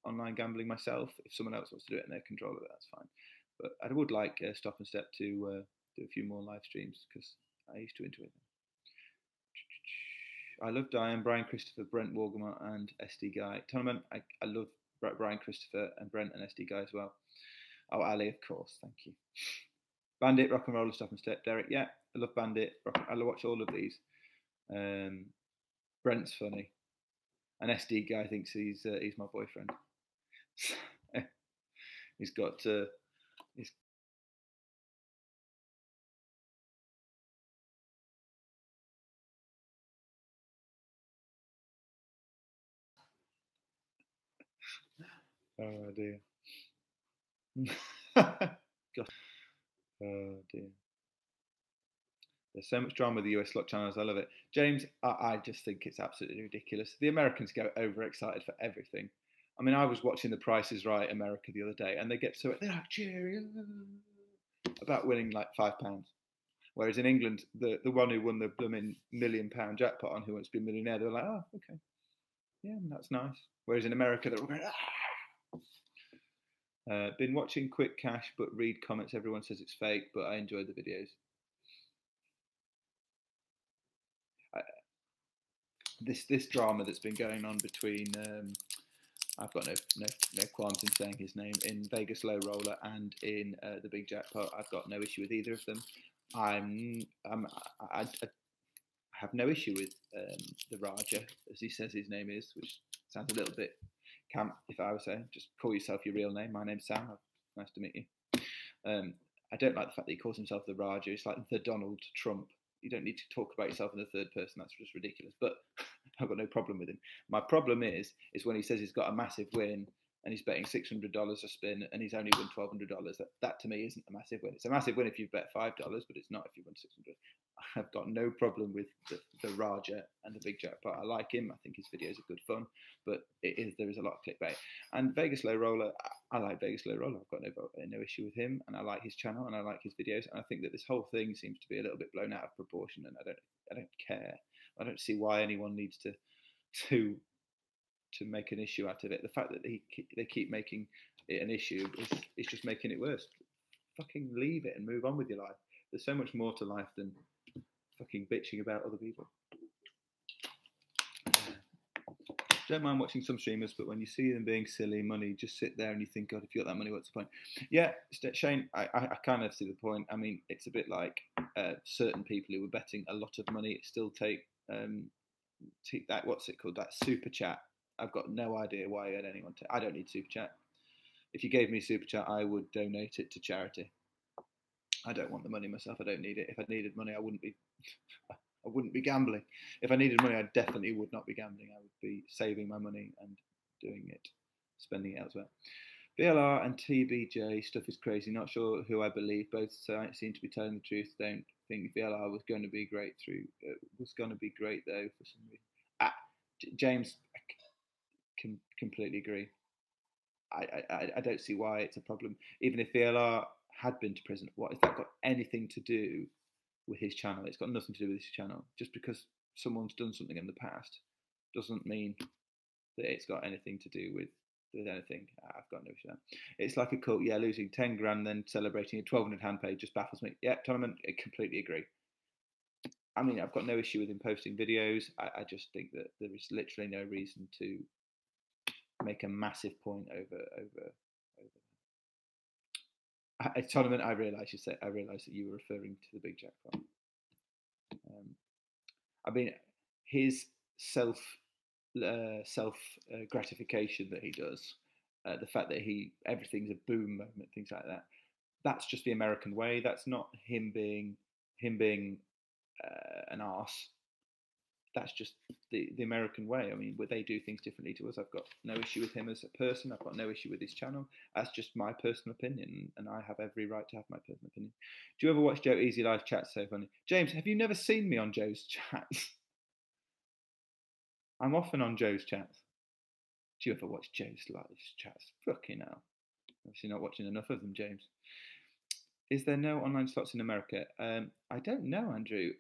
online gambling myself. If someone else wants to do it and they're control of it, that's fine. But I would like Stop and Step to do a few more live streams because I used to enjoy them. I love Diane, Brian Christopher, Brent Wargamont, and SD Guy. Tournament, I love Brian Christopher and Brent and SD Guy as well. Oh, Ali, of course, thank you. Bandit, Rock and Roller, Stop and Step. Derek, yeah, I love Bandit. I watch all of these. Brent's funny, and SD Guy thinks he's my boyfriend. He's got he's oh dear. God. Oh dear. There's so much drama with the US slot channels. I love it. James, I just think it's absolutely ridiculous. The Americans get overexcited for everything. I mean, I was watching The Price is Right America the other day, and they're like cheering about winning like £5. Whereas in England, the one who won the blooming £1 million jackpot on Who Wants to Be a Millionaire, they're like, oh, okay, yeah, that's nice. Whereas in America, they're all going, ah. Been watching Quick Cash, but read comments. Everyone says it's fake, but I enjoy the videos. This drama that's been going on between I've got no qualms in saying his name, in Vegas Low Roller and in the Big Jackpot. I've got no issue with either of them. I have no issue with the Raja, as he says his name is, which sounds a little bit camp. If I was saying, just call yourself your real name. My name's Sam. Nice to meet you. I don't like the fact that he calls himself the Raja. It's like the Donald Trump. You don't need to talk about yourself in the third person. That's just ridiculous. But I've got no problem with him. My problem is when he says he's got a massive win and he's betting $600 a spin and he's only won $1,200. That to me isn't a massive win. It's a massive win if you bet $5, but it's not if you win $600. I've got no problem with the Raja and the Big Jackpot. I like him. I think his videos are good fun, but there is a lot of clickbait. And Vegas Low Roller, I like Vegas Low Roller. I've got no issue with him, and I like his channel and I like his videos. And I think that this whole thing seems to be a little bit blown out of proportion, and I don't care. I don't see why anyone needs to make an issue out of it. The fact that they keep making it an issue is just making it worse. Fucking leave it and move on with your life. There's so much more to life than fucking bitching about other people. Don't mind watching some streamers, but when you see them being silly money, just sit there and you think, God, if you got that money, what's the point? Yeah, Shane, I kind of see the point. I mean, it's a bit like certain people who were betting a lot of money still take that, what's it called, that super chat. I've got no idea why anyone I don't need super chat. If you gave me super chat, I would donate it to charity. I don't want the money myself. I don't need it. If I needed money, I wouldn't be gambling. If I needed money, I definitely would not be gambling. I would be saving my money and spending it elsewhere. VLR and TBJ stuff is crazy. Not sure who I believe. Both seem to be telling the truth. Don't think VLR was going to be great was going to be great though for some reason. James, I can completely agree. I don't see why it's a problem. Even if VLR had been to prison, what has that got anything to do with his channel? It's got nothing to do with his channel. Just because someone's done something in the past doesn't mean that it's got anything to do with anything. I've got no issue with that. It's like a cult. Yeah, losing 10 grand then celebrating a 1,200 hand pay just baffles me. Yeah, tournament, I completely agree. I mean, I've got no issue with him posting videos. I just think that there is literally no reason to make a massive point over a tournament. I realise that you were referring to the Big Jackpot. I mean, his self gratification that he does, the fact that everything's a boom moment, things like that. That's just the American way. That's not him being an arse. That's just the American way. I mean, they do things differently to us. I've got no issue with him as a person. I've got no issue with his channel. That's just my personal opinion, and I have every right to have my personal opinion. Do you ever watch Joe Easy live chats? So funny. James, have you never seen me on Joe's chats? I'm often on Joe's chats. Do you ever watch Joe's live chats? Fucking hell. Obviously not watching enough of them, James. Is there no online slots in America? I don't know, Andrew.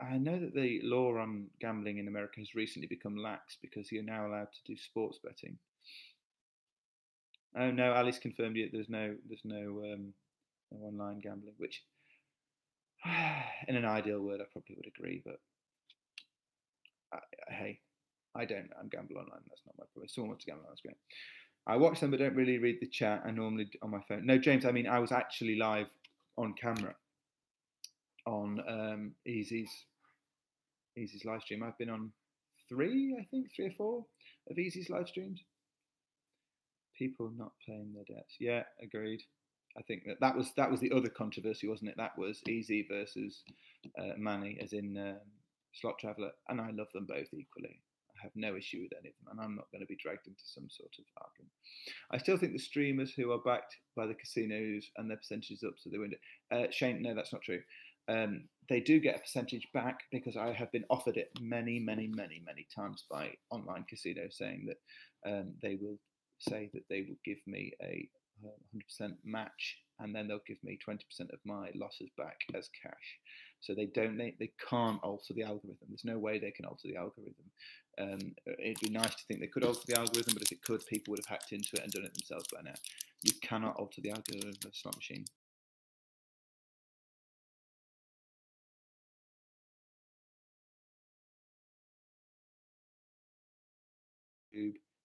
I know that the law on gambling in America has recently become lax because you're now allowed to do sports betting. Oh no, Alice confirmed it. There's no online gambling, which in an ideal world I probably would agree, but hey, I don't gamble online. That's not my problem. If someone wants to gamble online, that's great. I watch them, but don't really read the chat. I normally on my phone. No, James. I mean, I was actually live on camera on Easy's live stream. I've been on 3 or 4 of Easy's live streams. People not paying their debts. Yeah, agreed. I think that was the other controversy, wasn't it? That was Easy versus Manny, as in Slot Traveller, and I love them both equally. I have no issue with any of them, and I'm not going to be dragged into some sort of argument. I still think the streamers who are backed by the casinos and their percentages up, so they win it. Shane, no, that's not true. They do get a percentage back because I have been offered it many times by online casinos, saying that they will say that they will give me a 100% match, and then they'll give me 20% of my losses back as cash. So they can't alter the algorithm. There's no way they can alter the algorithm. It'd be nice to think they could alter the algorithm, but if it could, people would have hacked into it and done it themselves by now. You cannot alter the algorithm of a slot machine.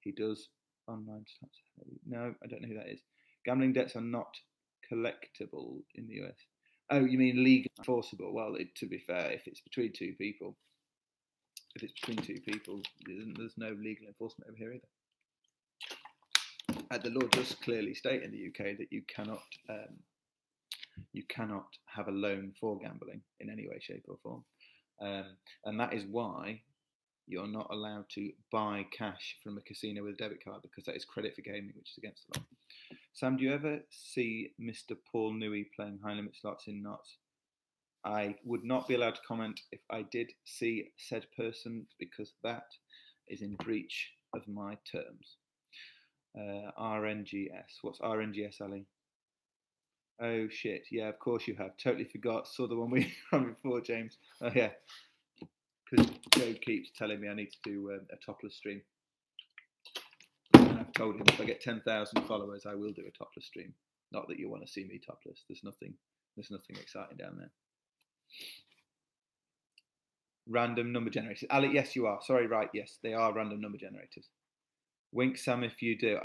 He does online slots. No, I don't know who that is. Gambling debts are not collectible in the US. Oh, you mean legal enforceable? Well, to be fair, if it's between two people, there's no legal enforcement over here either. The law does clearly state in the UK that you cannot have a loan for gambling in any way, shape, or form, and that is why you're not allowed to buy cash from a casino with a debit card, because that is credit for gaming, which is against the law. Sam, do you ever see Mr. Paul Newey playing high limit slots in knots? I would not be allowed to comment if I did see said person, because that is in breach of my terms. RNGS. What's RNGS, Ali? Oh shit, yeah, of course you have. Totally forgot. Saw the one we ran before, James. Oh yeah, because Joe keeps telling me I need to do a topless stream. And I've told him if I get 10,000 followers, I will do a topless stream. Not that you want to see me topless. There's nothing exciting down there. Random number generators. Ali, yes, you are. Sorry, right. Yes, they are random number generators. Wink, Sam, if you do.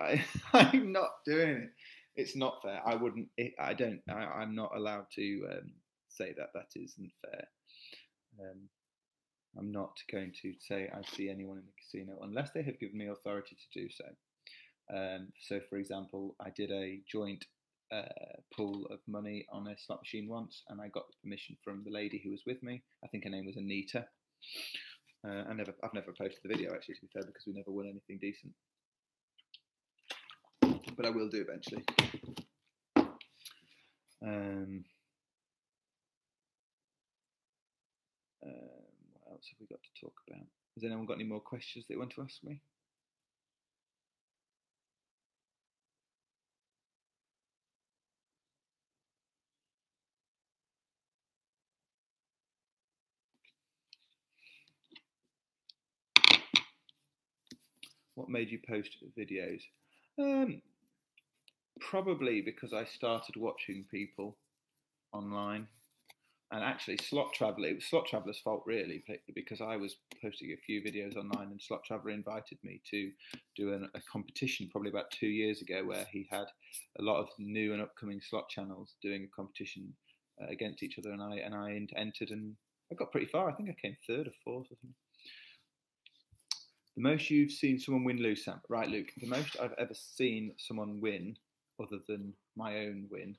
I'm not doing it. It's not fair. I wouldn't. I'm not allowed to say that isn't fair. I'm not going to say I see anyone in the casino unless they have given me authority to do so. So, for example, I did a joint pool of money on a slot machine once, and I got permission from the lady who was with me. I think her name was Anita. I've never posted the video, actually, to be fair, because we never won anything decent. But I will do eventually. What else have we got to talk about? Has anyone got any more questions they want to ask me? What made you post videos? Probably because I started watching people online. And actually, Slot Traveller, it was Slot Traveller's fault, really, because I was posting a few videos online, and Slot Traveller invited me to do a competition probably about 2 years ago, where he had a lot of new and upcoming slot channels doing a competition against each other, and I entered, and I got pretty far. I think I came third or fourth or something. The most you've seen someone win, lose, Sam? Right, Luke. The most I've ever seen someone win, other than my own win,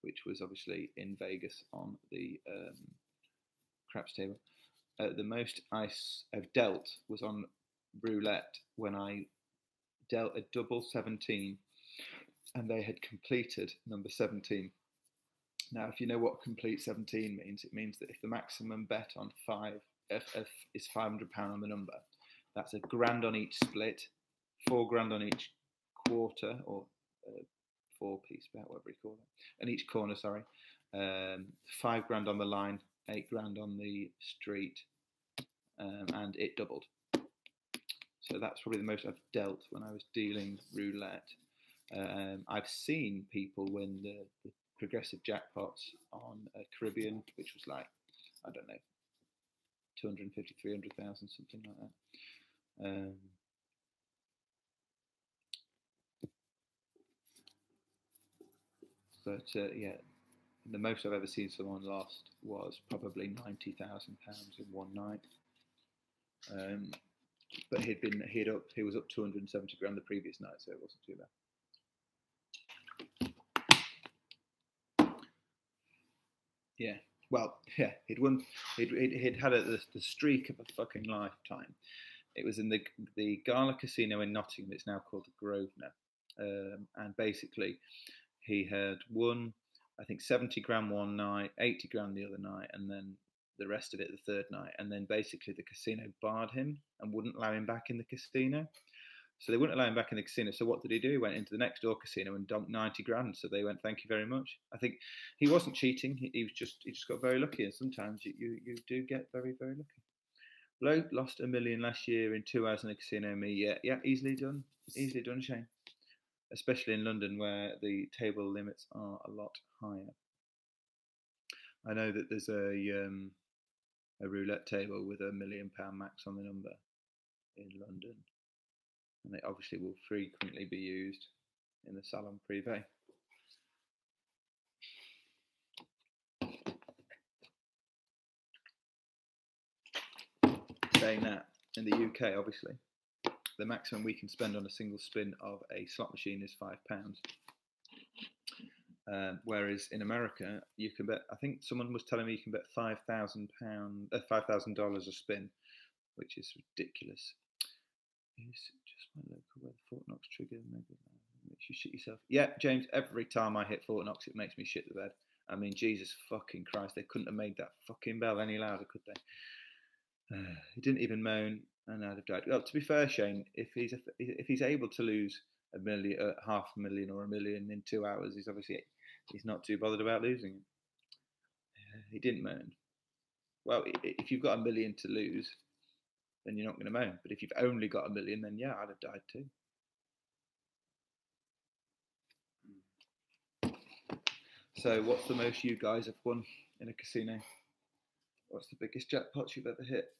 which was obviously in Vegas on the craps table. The most I've dealt was on roulette when I dealt a double 17 and they had completed number 17. Now, if you know what complete 17 means, it means that if the maximum bet on is £500 on the number, that's £1,000 on each split, £4,000 on each quarter, or 4-piece bet, whatever you call it, and each corner, sorry, £5,000 on the line, £8,000 on the street, and it doubled. So that's probably the most I've dealt when I was dealing roulette. I've seen people win the progressive jackpots on Caribbean, which was like, I don't know, 250, 300,000, something like that. Yeah, the most I've ever seen someone lost was probably £90,000 in one night. But he was up 270 grand the previous night, so it wasn't too bad. Yeah, well, yeah, he'd won. He'd had the streak of a fucking lifetime. It was in the Gala Casino in Nottingham. It's now called the Grosvenor, and basically, he had won, I think, 70 grand one night, 80 grand the other night, and then the rest of it the third night. And then basically the casino barred him and wouldn't allow him back in the casino. So they wouldn't allow him back in the casino. So what did he do? He went into the next door casino and dumped 90 grand. So they went, thank you very much. I think he wasn't cheating. He just got very lucky. And sometimes you do get very, very lucky. Bloke lost $1 million last year in 2 hours in a casino. Me, yeah, easily done, Shane. Especially in London, where the table limits are a lot higher. I know that there's a roulette table with £1 million max on the number in London, and they obviously will frequently be used in the salon privé. Saying that, in the UK, obviously, the maximum we can spend on a single spin of a slot machine is £5. Whereas in America, you can bet. I think someone was telling me you can bet $5,000 a spin, which is ridiculous. It's just my local where the Fort Knox trigger makes you shit yourself. Yeah, James. Every time I hit Fort Knox, it makes me shit the bed. I mean, Jesus fucking Christ, they couldn't have made that fucking bell any louder, could they? He didn't even moan, and I'd have died. Well, to be fair, Shane, if he's able to lose $1 million, $500,000 or $1 million in 2 hours, he's not too bothered about losing it. He didn't moan. Well, if you've got $1 million to lose, then you're not going to moan. But if you've only got $1 million, then yeah, I'd have died too. So, what's the most you guys have won in a casino? What's the biggest jackpot you've ever hit?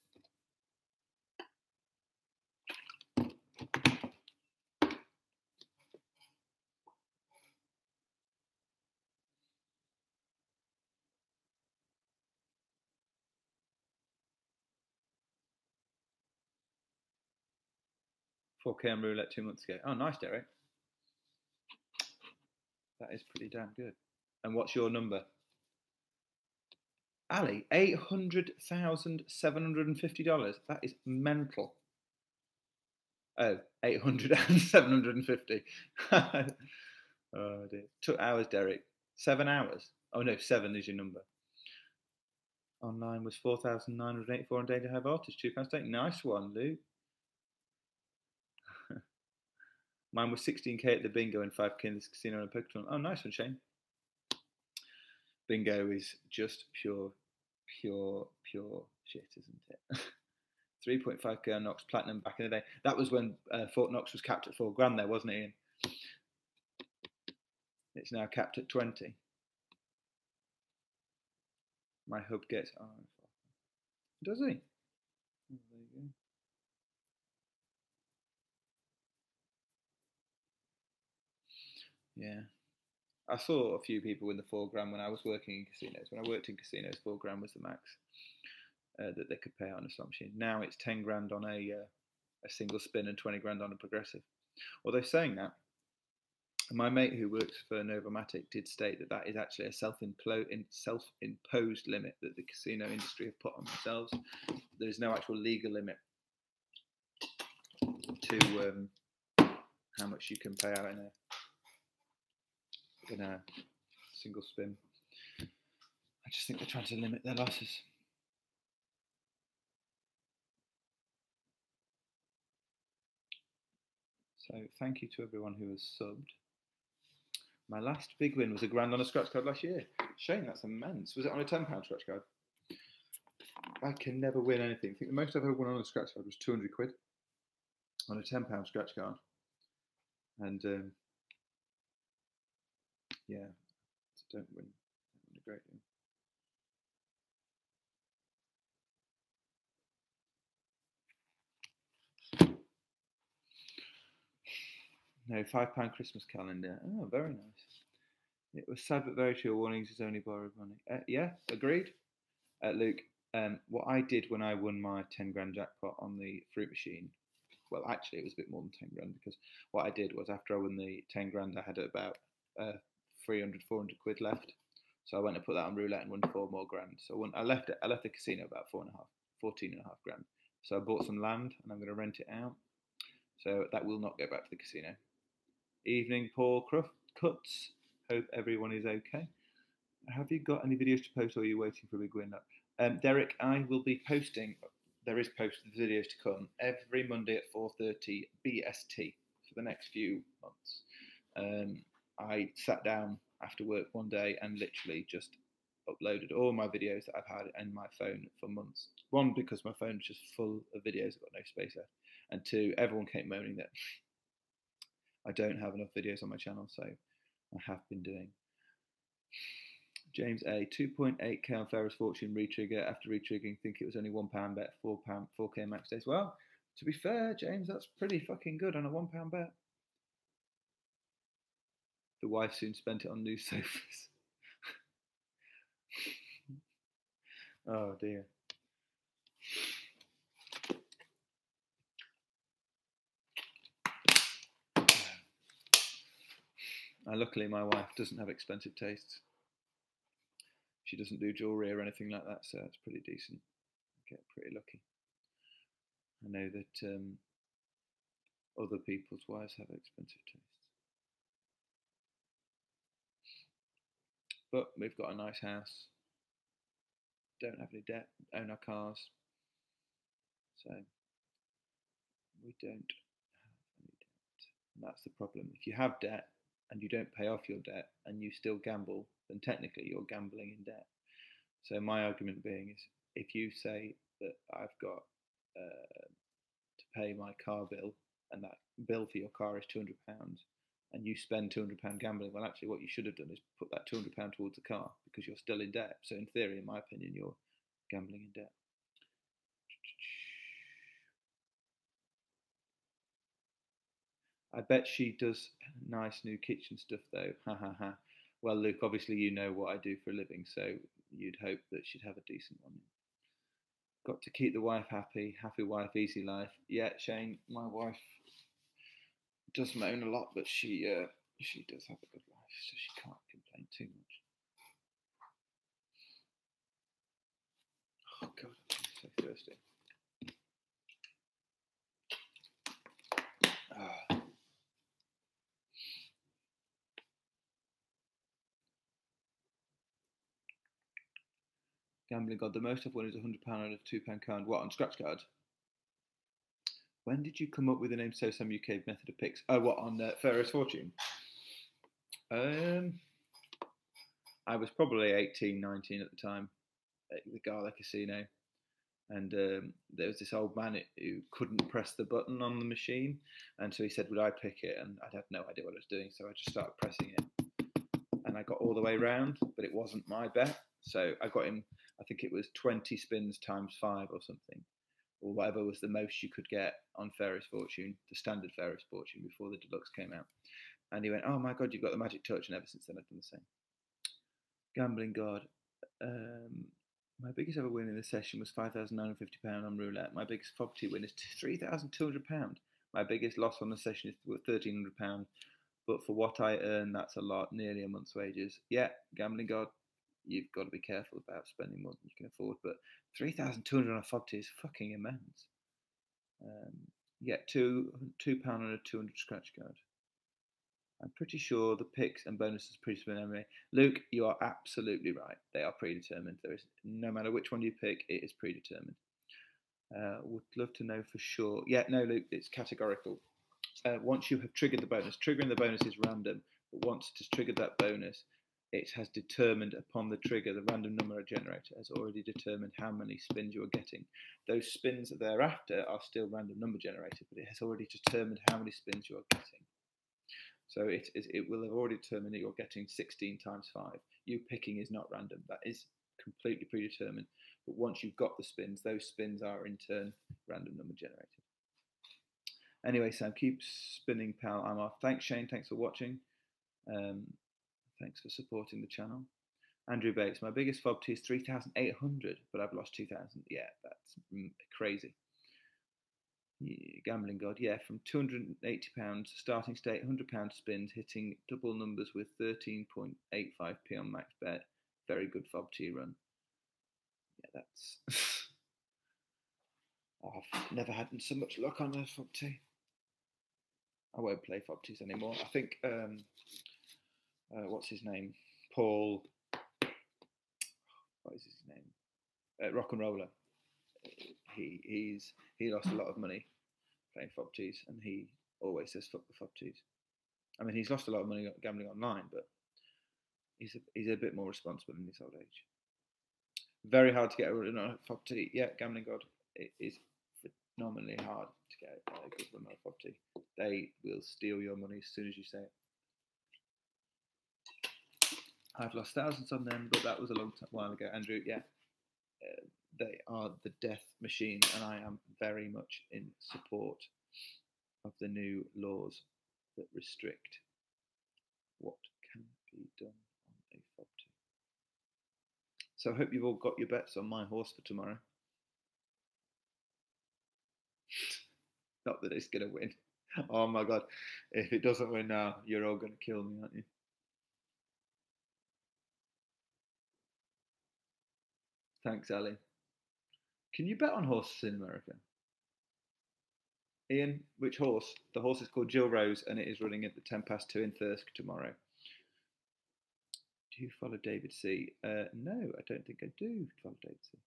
$4K on roulette 2 months ago. Oh, nice, Derek. That is pretty damn good. And what's your number? Ali, $800,750. That is mental. Oh, 800 and 750. Oh dear. Took hours, Derek. 7 hours. Oh no, 7 is your number. Online was 4,984 on Daily High Voltage, £2 Nice one, Luke. Mine was 16k at the bingo and 5k in this casino and a poker tournament. Oh, nice one, Shane. Bingo is just pure shit, isn't it? 3.5k on Knox Platinum back in the day. That was when Fort Knox was capped at £4,000 there, wasn't it, Ian? It's now capped at 20. My hub gets does he? Oh, there you go. Yeah. I saw a few people in the £4 when I was working in casinos. When I worked in casinos, £4 was the max that they could pay on a slot machine. Now it's 10 grand on a single spin and 20 grand on a progressive. Although saying that, my mate who works for Novomatic did state that that is actually a self-imposed limit that the casino industry have put on themselves. There is no actual legal limit to how much you can pay out in a single spin. I just think they're trying to limit their losses. So thank you to everyone who has subbed. My last big win was a grand on a scratch card last year. Shane, that's immense. Was it on a £10 scratch card? I can never win anything. I think the most I've ever won on a scratch card was 200 quid on a £10 scratch card. And yeah, don't win a great deal. No, £5 Christmas calendar. Oh, very nice. It was sad but very true. Warnings is only borrowed money. Yeah, agreed. Luke, what I did when I won my 10 grand jackpot on the fruit machine, well, actually, it was a bit more than 10 grand because what I did was after I won the 10 grand, I had about 300, 400 quid left. So I went and put that on roulette and won 4 more grand. So I left the casino about 14 and a half grand. So I bought some land and I'm going to rent it out. So that will not go back to the casino. Evening, Paul Cuts. Hope everyone is okay. Have you got any videos to post or are you waiting for a big win? Derek, I will be posting, there is posted videos to come every Monday at 4:30 BST for the next few months. I sat down after work one day and literally just uploaded all my videos that I've had in my phone for months. One, because my phone's just full of videos, I've got no space left. And two, everyone kept moaning that I don't have enough videos on my channel, so I have been doing. James A, 2.8k on Ferris Fortune retrigger. After retriggering, think it was only £1 bet, £4k max days. Well, to be fair, James, that's pretty fucking good on a £1 bet. The wife soon spent it on new sofas. Oh dear. Luckily, my wife doesn't have expensive tastes. She doesn't do jewellery or anything like that, so it's pretty decent. I get pretty lucky. I know that other people's wives have expensive tastes. But we've got a nice house, don't have any debt, own our cars, so we don't have any debt. And that's the problem. If you have debt and you don't pay off your debt and you still gamble, then technically you're gambling in debt. So my argument being is, if you say that I've got to pay my car bill and that bill for your car is £200 and you spend £200 gambling, well, actually what you should have done is put that £200 towards the car because you're still in debt. So in theory, in my opinion, you're gambling in debt. I bet she does nice new kitchen stuff though. Ha ha ha. Well, Luke, obviously you know what I do for a living, so you'd hope that she'd have a decent one. Got to keep the wife happy. Happy wife, easy life. Yeah, Shane, my wife does moan a lot, but she does have a good life, so she can't complain too much. Oh God, I'm so thirsty. Gambling God, the most I've won is £100 on a £2 card. What, on scratch card? When did you come up with the name SOSAM UK method of picks? Oh, what, on Ferris Fortune? I was probably 18, 19 at the time at the Gala Casino. And there was this old man who couldn't press the button on the machine. And so he said, would I pick it? And I'd have no idea what I was doing. So I just started pressing it. And I got all the way round, but it wasn't my bet. So I got him, I think it was 20 spins times 5 or something, or whatever was the most you could get on Ferris Fortune, the standard Ferris Fortune before the deluxe came out. And he went, "Oh my God, you've got the magic touch." And ever since then, I've done the same. Gambling God. My biggest ever win in this session was £5,950 on roulette. My biggest FOBT win is £3,200. My biggest loss on the session is £1,300. But for what I earn, that's a lot, nearly a month's wages. Yeah, Gambling God, you've got to be careful about spending more than you can afford. But 3,200 on a FOBT is fucking immense. Yeah, £2 on a 200 scratch card. I'm pretty sure the picks and bonuses predetermined anyway. Luke, you are absolutely right. They are predetermined. There is no matter which one you pick, it is predetermined. Would love to know for sure. Yeah, no, Luke, it's categorical. Once you have triggered the bonus, triggering the bonus is random, but once it has triggered that bonus, it has determined upon the trigger, the random number generator has already determined how many spins you are getting. Those spins thereafter are still random number generated, but it has already determined how many spins you are getting. So it will have already determined that you're getting 16 times 5. You picking is not random. That is completely predetermined. But once you've got the spins, those spins are in turn random number generated. Anyway, Sam, keep spinning, pal. I'm off. Thanks, Shane. Thanks for watching. Thanks for supporting the channel. Andrew Bates, my biggest FOBT is 3,800, but I've lost 2,000. Yeah, that's crazy. Gambling God, yeah, from £280 starting state, £100 spins, hitting double numbers with 13.85p on max bet. Very good FOBT run. Yeah, that's. I've never had so much luck on a FOBT. I won't play FOBTs anymore. I think what's his name? Paul. What is his name? Rock and Roller. He lost a lot of money playing FOBTs, and he always says fuck the FOBTs. I mean, he's lost a lot of money gambling online, but he's a bit more responsible in his old age. Very hard to get a run on a FOBT. Yeah, Gambling God, it is phenomenally hard to get a good run on a FOBT. They will steal your money as soon as you say it. I've lost thousands on them, but that was a long while ago. Andrew, yeah, they are the death machine, and I am very much in support of the new laws that restrict what can be done on a FOBT. So I hope you've all got your bets on my horse for tomorrow. Not that it's going to win. Oh my God. If it doesn't win now, you're all going to kill me, aren't you? Thanks, Ali. Can you bet on horses in America? Ian, which horse? The horse is called Jill Rose, and it is running at the 2:10 in Thursk tomorrow. Do you follow David C? No, I don't think I do follow David C.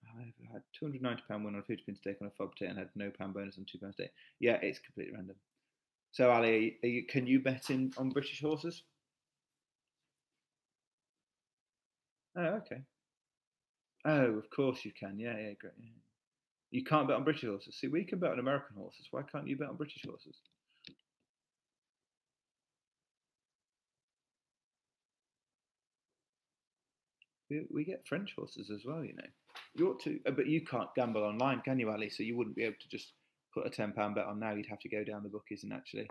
I've had £290 win on a 50-pin stake on a FOBT and had no pound bonus on £2 stake. Yeah, it's completely random. So, Ali, can you bet on British horses? Oh, okay. Oh, of course you can. Yeah, great. Yeah. You can't bet on British horses. See, we can bet on American horses. Why can't you bet on British horses? We get French horses as well, you know. You ought to, but you can't gamble online, can you, Ali? So you wouldn't be able to just put a £10 bet on now. You'd have to go down the bookies and actually,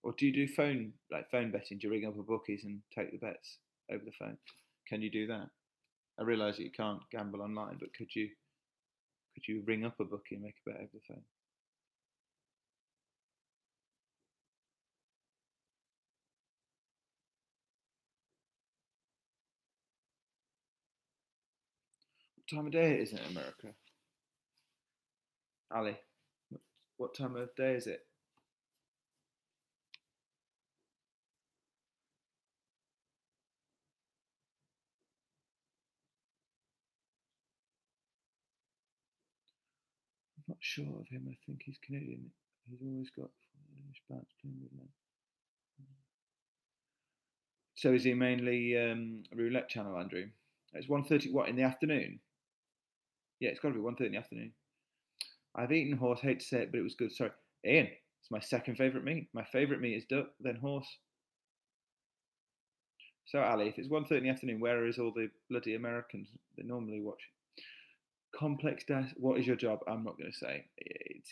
or do you do phone betting? Do you ring up a bookies and take the bets over the phone? Can you do that? I realise that you can't gamble online, but could you ring up a bookie and make a bet over the phone? What time of day is it in America? Ali, what time of day is it? I'm not sure of him. I think he's Canadian. He's always got English bats playing with them. So is he mainly roulette channel, Andrew? It's 1:30. What, in the afternoon? Yeah, it's got to be 1:30 in the afternoon. I've eaten horse. Hate to say it, but it was good. Sorry, Ian. It's my second favourite meat. My favourite meat is duck, then horse. So Ali, if it's 1:30 in the afternoon, where is all the bloody Americans that normally watch? Complex dash. What is your job? I'm not going to say.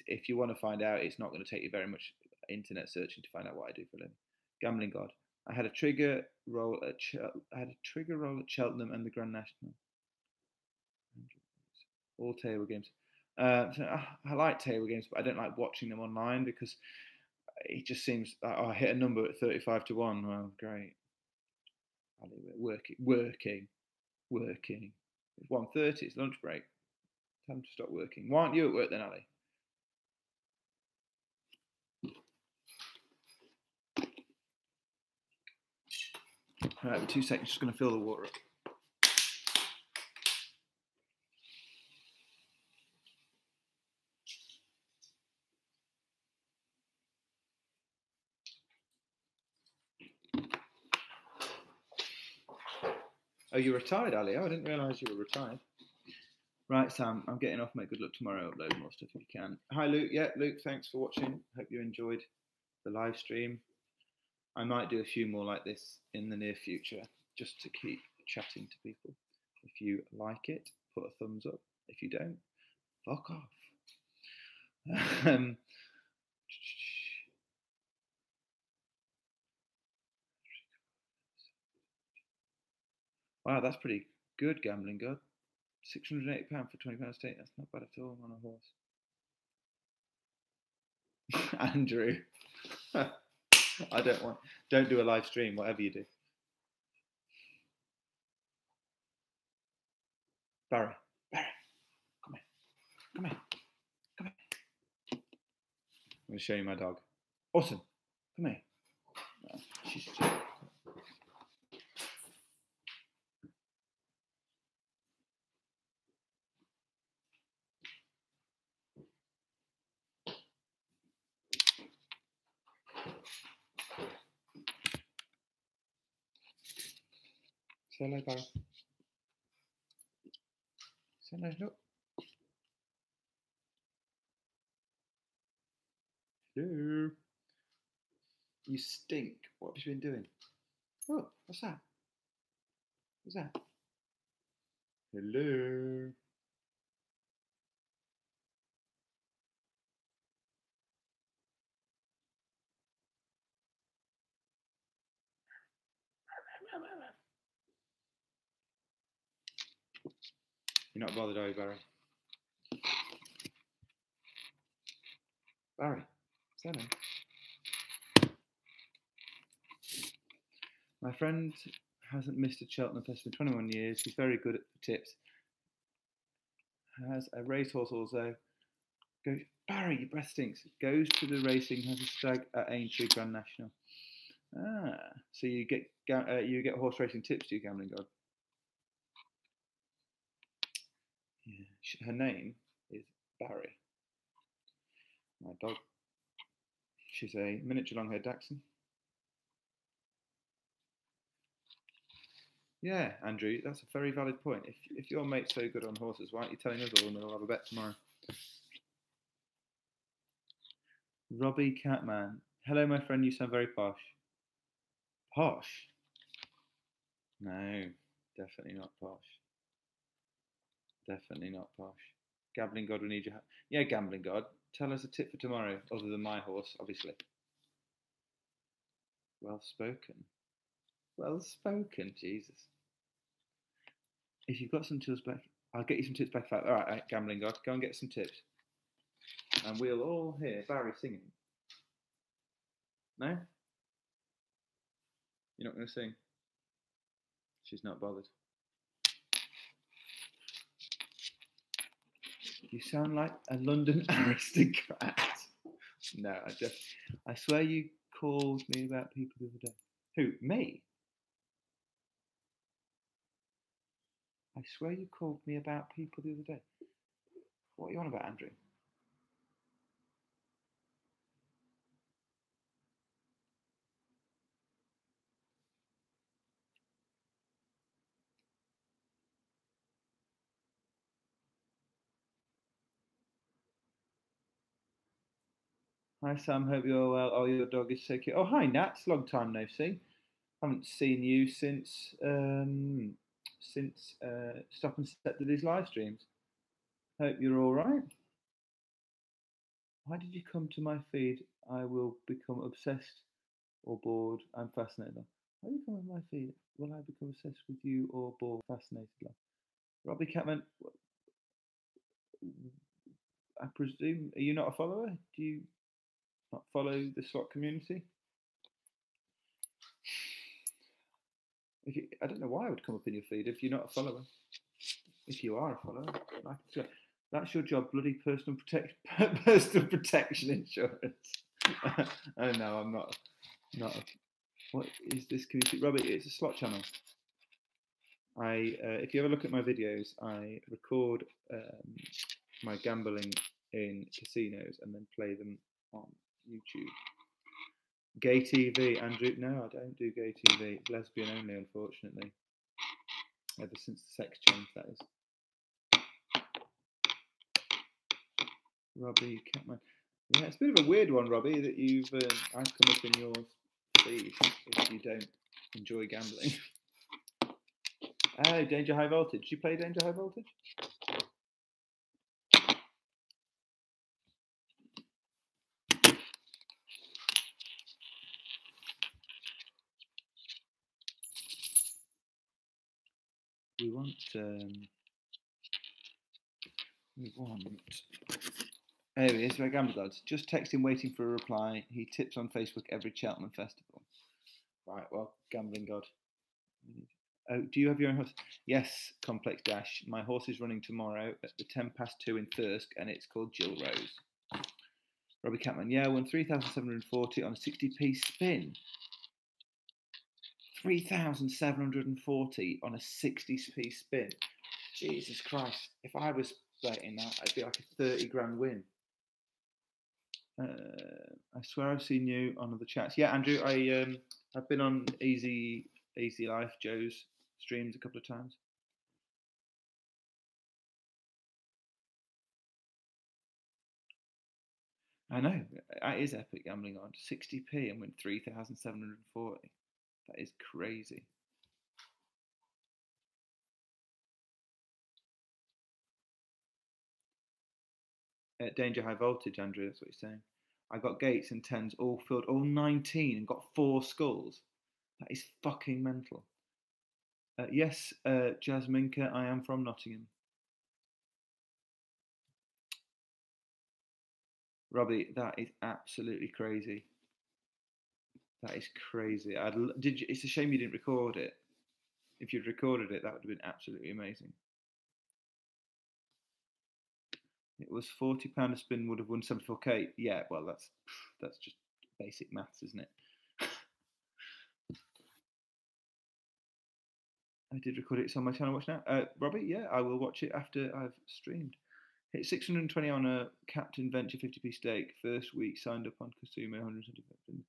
If you want to find out, it's not going to take you very much. internet searching to find out what I do for a living. Gambling God. I had a trigger roll at Cheltenham and the Grand National. All table games. I like table games, but I don't like watching them online because it just seems like, I hit a number at 35 to 1. Well, great. Working. It's 1:30, it's lunch break. Time to stop working. Why aren't you at work then, Ali? All right, 2 seconds, just going to fill the water up. Oh, you're retired, Ali? Oh, I didn't realise you were retired. Right, Sam, I'm getting off. Mate, good luck tomorrow. Upload more stuff if you can. Hi, Luke. Yeah, Luke, thanks for watching. Hope you enjoyed the live stream. I might do a few more like this in the near future, just to keep chatting to people. If you like it, put a thumbs up. If you don't, fuck off. Wow, that's pretty good, Gambling God. £680 for £20 stake. That's not bad at all on a horse. Andrew, don't do a live stream, whatever you do. Barry, come here. I'm going to show you my dog. Awesome, come here. Oh, she's just... Say hello, Barry. Say hello, look. Hello. You stink. What have you been doing? Oh, what's that? What's that? Hello. You're not bothered, are you, Barry? Barry, say hello. My friend hasn't missed a Cheltenham Festival in 21 years. He's very good at tips. Has a racehorse also. Barry, your breath stinks. Goes to the racing, has a stag at Aintree Grand National. So you get horse racing tips, do you, Gambling God? Yeah. Her name is Barry. My dog. She's a miniature long-haired Dachshund. Yeah, Andrew, that's a very valid point. If your mate's so good on horses, why aren't you telling us all and we'll have a bet tomorrow? Robbie Catman. Hello, my friend, you sound very posh. Posh? No, definitely not posh. Definitely not posh. Gambling God, we need your help. Yeah, Gambling God, tell us a tip for tomorrow, other than my horse, obviously. Well spoken. Well spoken, Jesus. If you've got some tips back, I'll get you some tips back. All right, Gambling God, go and get some tips. And we'll all hear Barry singing. No? You're not going to sing? She's not bothered. You sound like a London aristocrat. No, I swear you called me about people the other day. Who? Me? I swear you called me about people the other day. What are you on about, Andrew? Hi Sam, hope you're well. Oh, your dog is so cute. Oh, hi Nats, long time no see. Haven't seen you since Stop and Step did his live streams. Hope you're all right. Why did you come to my feed? I will become obsessed or bored. I'm fascinated. Why did you come to my feed? Will I become obsessed with you or bored? Fascinated. Robbie Catman, I presume, are you not a follower? Do you not follow the slot community? I don't know why I would come up in your feed if you're not a follower. If you are a follower, that's your job. Bloody personal protection insurance. Oh no, I'm not. What is this community? Robbie, it's a slot channel. If you ever look at my videos, I record my gambling in casinos and then play them on YouTube. Gay TV, Andrew? No, I don't do gay TV. It's lesbian only, unfortunately. Ever since the sex change, that is. Robbie Catman. Yeah, it's a bit of a weird one, Robbie, that I've come up in your feed if you don't enjoy gambling. Oh, Danger High Voltage. You play Danger High Voltage? We want. Oh, here's my Gambler Gods. Just texting, waiting for a reply. He tips on Facebook every Cheltenham festival. Right, well, Gambling God. Oh, do you have your own horse? Yes, Complex Dash. My horse is running tomorrow at the 2:10 in Thursk, and it's called Jill Rose. Robbie Catman. Yeah, I won 3,740 on a 60p spin. 3,740 on a 60p spin. Jesus Christ. If I was betting that, it'd be like a 30 grand win. I swear I've seen you on other chats. Yeah, Andrew, I've been on Easy Life Joe's streams a couple of times. I know, it is epic gambling on 60p and win 3,740. That is crazy. Danger High Voltage, Andrew, that's what you're saying. I got gates and tens all filled, all 19 and got 4 skulls. That is fucking mental. Yes, Jasminka, I am from Nottingham. Robbie, that is absolutely crazy. That is crazy. It's a shame you didn't record it. If you'd recorded it, that would have been absolutely amazing. It was £40 a spin, would have won 74k. Yeah, well, that's just basic maths, isn't it? I did record it. It's on my channel. Watch now, Robbie. Yeah, I will watch it after I've streamed. Hit 620 on a Captain Venture 50p stake. First week signed up on Kasumo 175.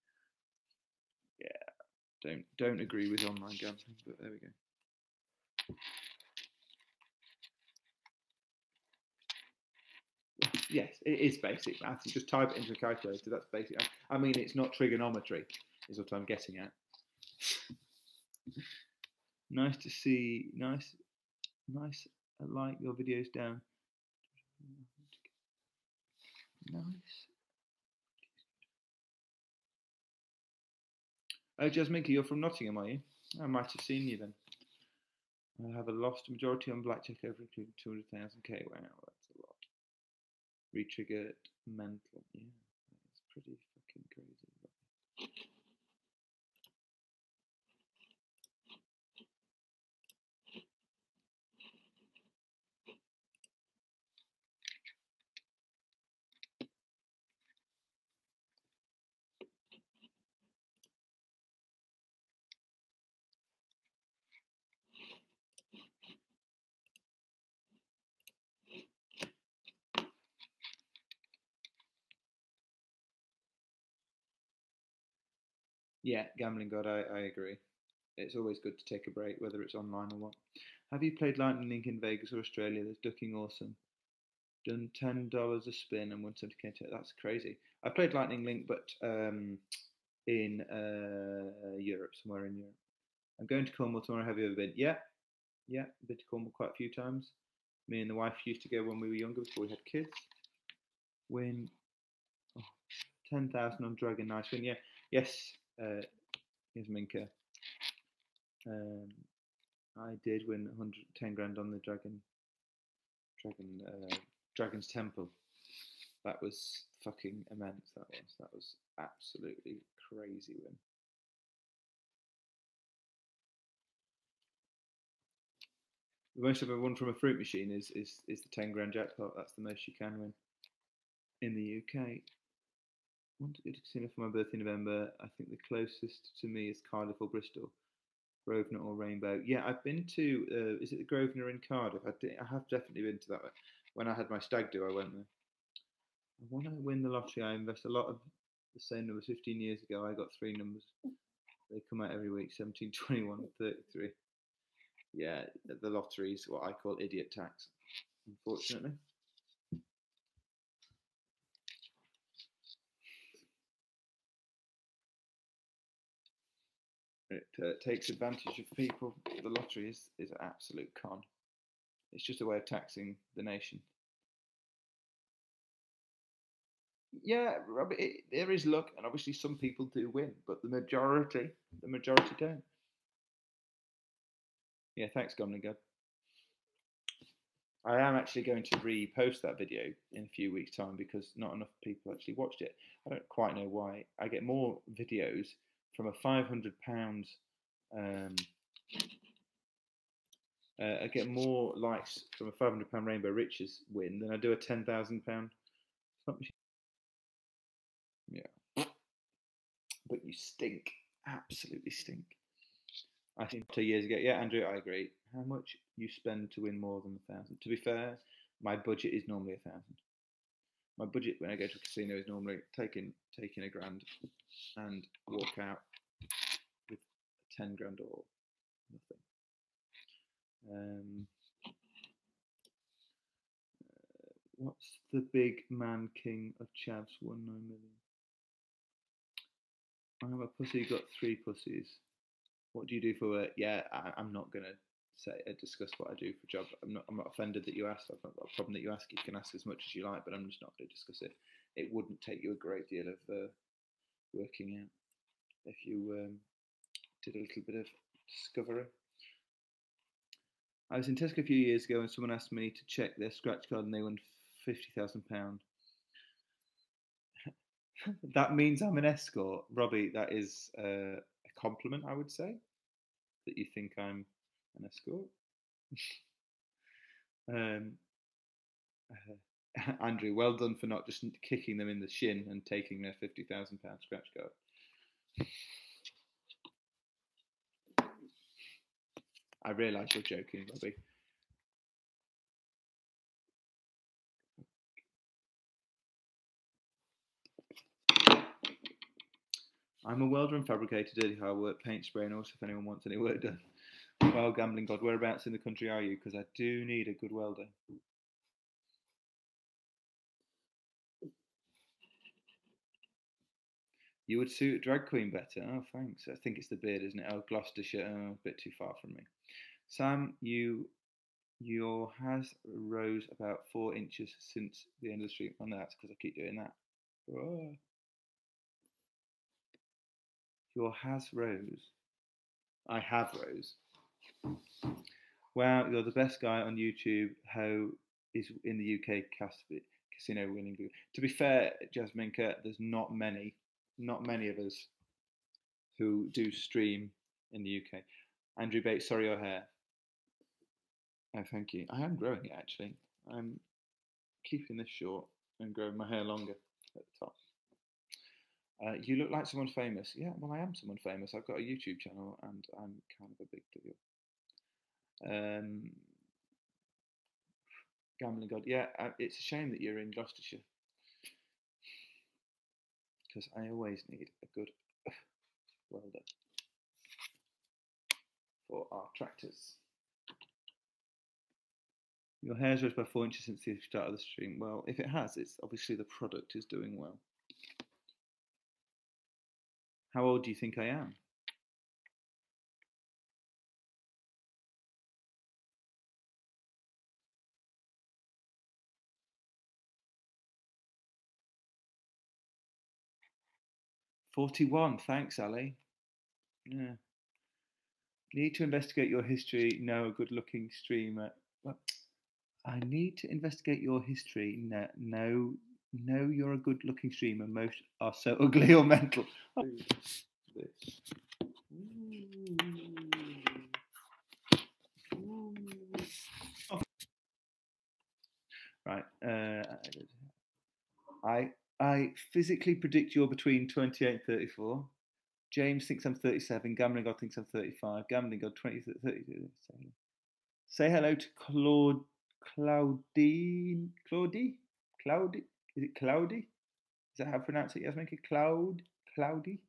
Yeah, don't agree with online gambling, but there we go. Yes, it is basic maths. You just type it into a calculator. That's basic. I mean, it's not trigonometry, is what I'm getting at. Nice to see. Nice. I like your videos down. Nice. Oh, Jasminka, you're from Nottingham, are you? I might have seen you then. I have a lost majority on blackjack over including 200,000k. Wow, that's a lot. Retriggered mental. Yeah, that's pretty fucking crazy. Yeah, Gambling God, I agree. It's always good to take a break, whether it's online or what. Have you played Lightning Link in Vegas or Australia? There's ducking awesome. Done $10 a spin and 170k. That's crazy. I played Lightning Link, but in Europe, somewhere in Europe. I'm going to Cornwall tomorrow. Have you ever been? Yeah, been to Cornwall quite a few times. Me and the wife used to go when we were younger, before we had kids. When Oh, 10,000 on Dragon, nice win. Yeah, yes, yes, Minka. I did win 110 grand on the Dragon's Temple. That was fucking immense. That was absolutely crazy win. The most I've ever won from a fruit machine is the 10 grand jackpot. That's the most you can win in the UK. I want to go to casino for my birthday in November. I think the closest to me is Cardiff or Bristol. Grosvenor or Rainbow. Yeah, I've been to. Is it the Grosvenor in Cardiff? I have definitely been to that one. When I had my stag do, I went there. I want to win the lottery. I invest a lot of the same numbers. 15 years ago, I got 3 numbers. They come out every week: 17, 21, 33. Yeah, the lottery is what I call idiot tax, unfortunately. It takes advantage of people. The lottery is an absolute con. It's just a way of taxing the nation. Yeah, there is luck, and obviously some people do win, but the majority don't. Yeah, thanks, Gomlin God. I am actually going to repost that video in a few weeks' time because not enough people actually watched it. I don't quite know why. I get more videos from a £500. I get more likes from a £500 Rainbow Riches win than I do a £10,000. Yeah, but you stink, absolutely stink. I think 2 years ago. Yeah, Andrew, I agree. How much you spend to win more than 1,000? To be fair, my budget is normally 1,000. My budget when I go to a casino is normally taking a grand and walk out with 10 grand or nothing. What's the big man king of chavs? 1.9 million. I'm a pussy. Got 3 pussies. What do you do for work? Yeah, I'm not gonna discuss what I do for a job. I'm not offended that you asked. I've not got a problem that you ask. You can ask as much as you like, but I'm just not going to discuss it. It wouldn't take you a great deal of working out if you did a little bit of discovery. I was in Tesco a few years ago and someone asked me to check their scratch card and they won £50,000. That means I'm an escort. Robbie, that is a compliment, I would say, that you think I'm an escort. Andrew, well done for not just kicking them in the shin and taking their £50,000 scratch card. I realise you're joking, Robbie. I'm a welder and fabricator, dirty hard work, paint spray, and also if anyone wants any work done. Well, gambling god, whereabouts in the country are you? Because I do need a good welder. You would suit drag queen better. Oh, thanks. I think it's the beard, isn't it? Oh, Gloucestershire. Oh, a bit too far from me. Sam, your has rose about 4 inches since the end of the stream. Oh, no, that's because I keep doing that. Oh. Your has rose. I have rose. Wow, you're the best guy on YouTube. How is in the UK casino winning? To be fair, Jasminka, there's not many of us who do stream in the UK. Andrew Bates, sorry your hair. Oh, thank you. I am growing it actually. I'm keeping this short and growing my hair longer at the top. You look like someone famous. Yeah, well, I am someone famous. I've got a YouTube channel and I'm kind of a big deal. Gambling God. Yeah, it's a shame that you're in Gloucestershire because I always need a good welder for our tractors. Your hair's rose by 4 inches since the start of the stream. Well, if it has, it's obviously the product is doing well. How old do you think I am? 41. Thanks, Ali. Yeah. Need to investigate your history. No, a good-looking streamer. Well, I need to investigate your history. No, no, no. You're a good-looking streamer. Most are so ugly or mental. Oh, this. Right. I physically predict you're between 28 and 34. James thinks I'm 37. Gambling God thinks I'm 35. Gambling God 20, 32. Say hello to Claudine. Claudie? Is it Cloudy? Is that how to pronounce it, Yasmin? Cloudy?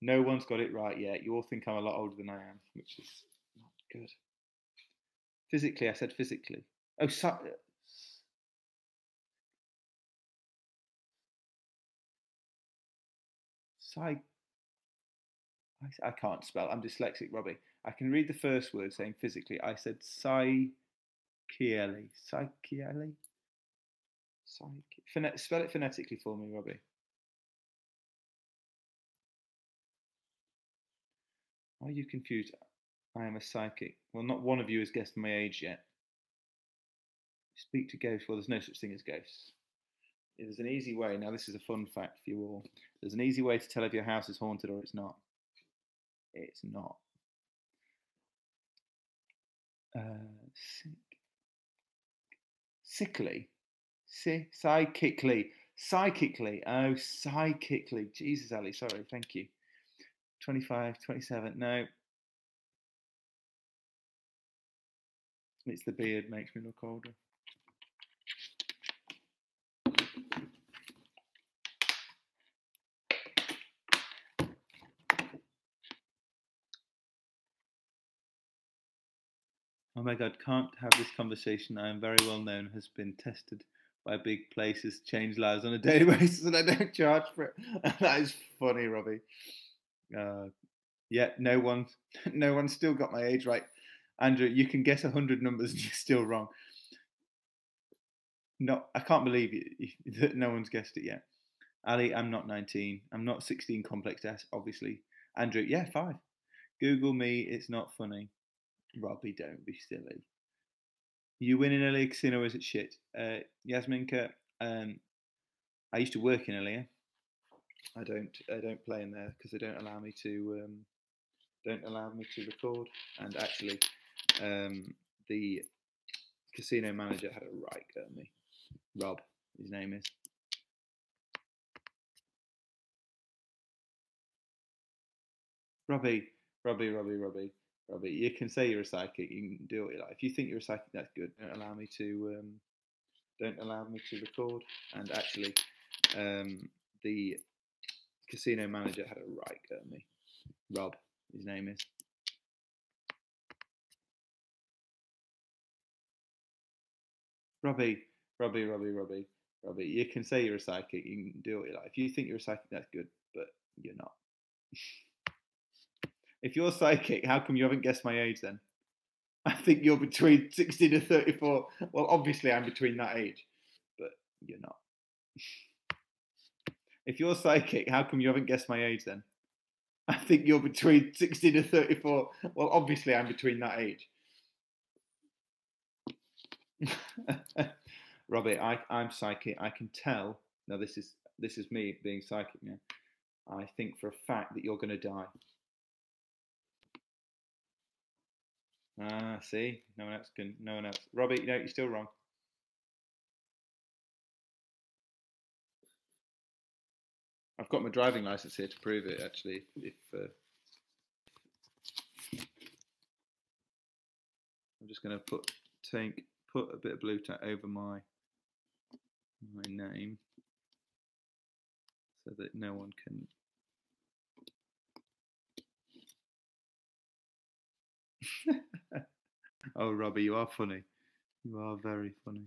No one's got it right yet. You all think I'm a lot older than I am, which is not good. Physically, I said physically. Oh, I can't spell. I'm dyslexic, Robbie. I can read the first word saying physically. I said psychially. Psychially? Spell it phonetically for me, Robbie. Are you confused? I am a psychic. Well, not one of you has guessed my age yet. Speak to ghosts. Well, there's no such thing as ghosts. There's an easy way. Now, this is a fun fact for you all. There's an easy way to tell if your house is haunted or it's not. It's not. Sickly. Psychically. Oh, psychically. Jesus, Ali. Sorry. Thank you. 25, 27. No. It's the beard makes me look older. Oh my God, can't have this conversation. I am very well known, has been tested by big places, changed lives on a daily basis, and I don't charge for it. That is funny, Robbie. Yeah, no one's still got my age right. Andrew, you can guess 100 numbers and you're still wrong. No, I can't believe that no one's guessed it yet. Ali, I'm not 19. I'm not 16 complex S, obviously. Andrew, yeah, 5. Google me, it's not funny. Robbie, don't be silly. You win in Elia Casino, is it shit? Yasminka, I used to work in Elia. I don't play in there because they don't allow me to record. And actually, the casino manager had a right go at me. Rob, his name is. Robbie. You can say you're a psychic. You can do what you like. If you think you're a psychic, that's good. Don't allow me to record. And actually, the casino manager had a right go at me. Rob, his name is. Robbie. You can say you're a psychic. You can do what you like. If you think you're a psychic, that's good, but you're not. If you're psychic, how come you haven't guessed my age then? I think you're between 16 to 34. Well, obviously I'm between that age, but you're not. If you're psychic, how come you haven't guessed my age then? I think you're between 16 to 34. Well, obviously I'm between that age. Robbie, I'm psychic. I can tell. Now this is me being psychic now. I think for a fact that you're going to die. Ah, see, no one else can. No one else. Robbie, no, you're still wrong. I've got my driving license here to prove it. Actually, if I'm just going to put a bit of blue tack over my name so that no one can. Oh, Robbie, you are funny. You are very funny.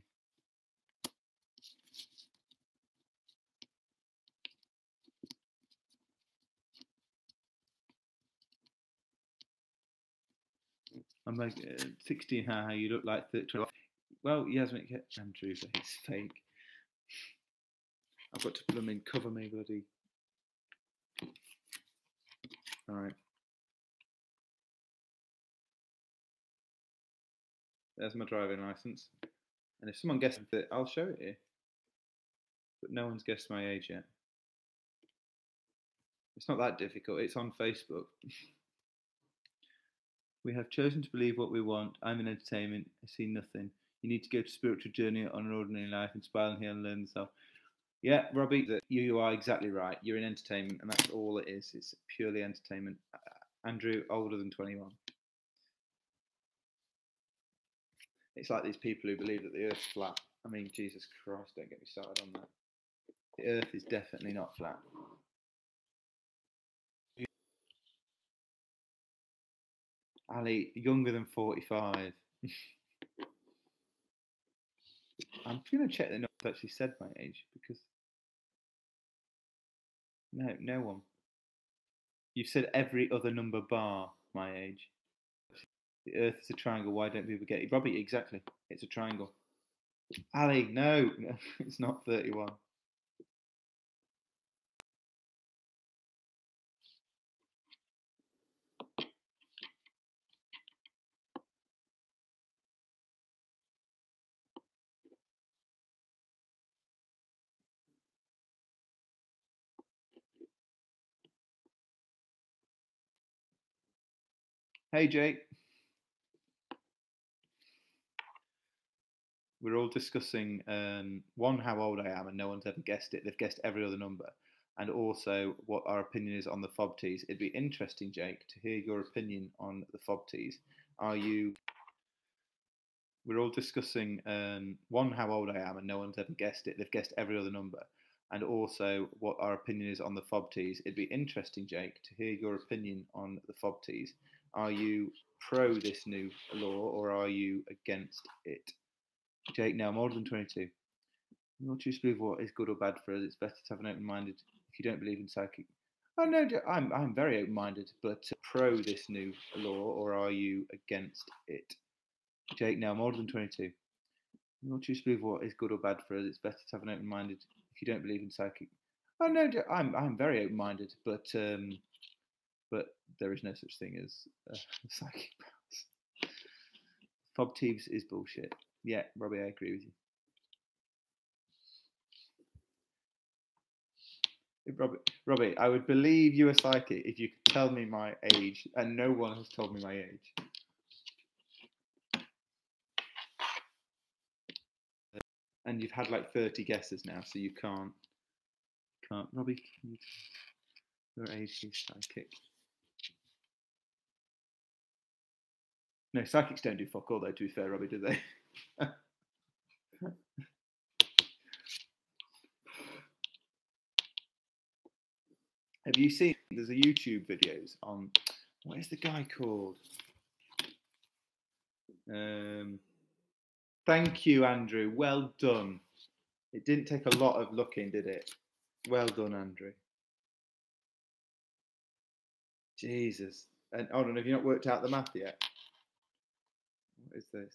I'm like 16. How you look like 12. Well, Yasmin, Andrew, it's fake. I've got to put them in cover me, bloody All right. There's my driving license. And if someone guesses it, I'll show it here. But no one's guessed my age yet. It's not that difficult. It's on Facebook. We have chosen to believe what we want. I'm in entertainment. I see nothing. You need to go to spiritual journey on an ordinary life, inspire and heal and learn yourself. Yeah, Robbie, you are exactly right. You're in entertainment, and that's all it is. It's purely entertainment. Andrew, older than 21. It's like these people who believe that the Earth's flat. I mean, Jesus Christ, don't get me started on that. The Earth is definitely not flat. Ali, younger than 45. I'm going to check that no one's actually said my age, because no one. You've said every other number bar my age. The Earth is a triangle. Why don't people get it? Robbie, exactly. It's a triangle. Ali, no, it's not 31. Hey, Jake. We're all discussing one, how old I am, and no one's ever guessed it. They've guessed every other number, and also what our opinion is on the FOBTs. It'd be interesting, Jake, to hear your opinion on the FOBTs. We're all discussing one, how old I am, and no one's ever guessed it. They've guessed every other number, and also what our opinion is on the FOBTs. It'd be interesting, Jake, to hear your opinion on the FOBTs. Are you pro this new law, or are you against it? Jake, no, I'm older than 22. I'm not choose to believe what is good or bad for us. It's better to have an open-minded. If you don't believe in psychic, oh no, I'm very open-minded. But pro this new law, or are you against it? Jake, no, I'm older than 22. I'm not choose to believe what is good or bad for us. It's better to have an open-minded. If you don't believe in psychic, oh no, I'm very open-minded. But there is no such thing as psychic powers. Fob Teeves is bullshit. Yeah, Robbie, I agree with you. Robbie, I would believe you are psychic if you could tell me my age, and no one has told me my age. And you've had like 30 guesses now, so you can't. Robbie, can you tell your age is psychic? No, psychics don't do fuck all, though, to be fair, Robbie, do they? Have you seen, there's a YouTube videos on, what is the guy called? Thank you, Andrew. Well done. It didn't take a lot of looking, did it? Well done, Andrew. Jesus. And hold on, have you not worked out the math yet? What is this?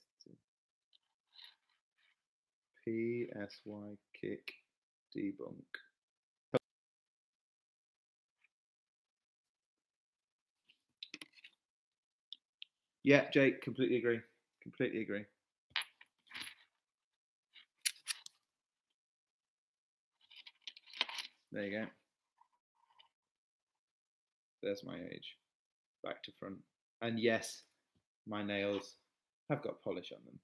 PSY kick debunk. Yeah, Jake, completely agree. Completely agree. There you go. There's my age. Back to front. And yes, my nails have got polish on them.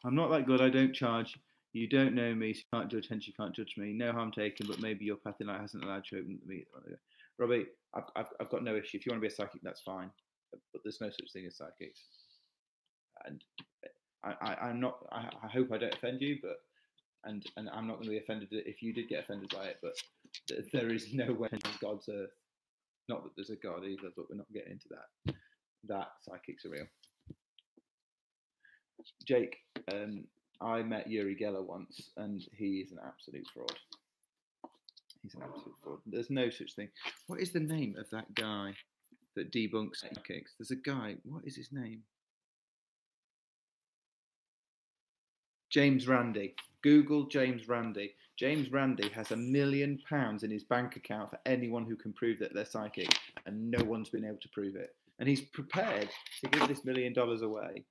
I'm not that good. I don't charge. You don't know me, so you can't judge, hence you can't judge me. No harm taken, but maybe your path in life hasn't allowed you to open me. Robbie, I've got no issue. If you want to be a psychic, that's fine. But there's no such thing as psychics. And I'm not. I hope I don't offend you, but and I'm not going to be offended if you did get offended by it. But there is no way on God's earth. Not that there's a God either, but we're not getting into that. That psychics are real. Jake, I met Uri Geller once, and he is an absolute fraud. He's an absolute fraud. There's no such thing. What is the name of that guy that debunks psychics? There's a guy. What is his name? James Randi. Google James Randi. James Randi has £1 million in his bank account for anyone who can prove that they're psychic, and no one's been able to prove it. And he's prepared to give this $1 million away.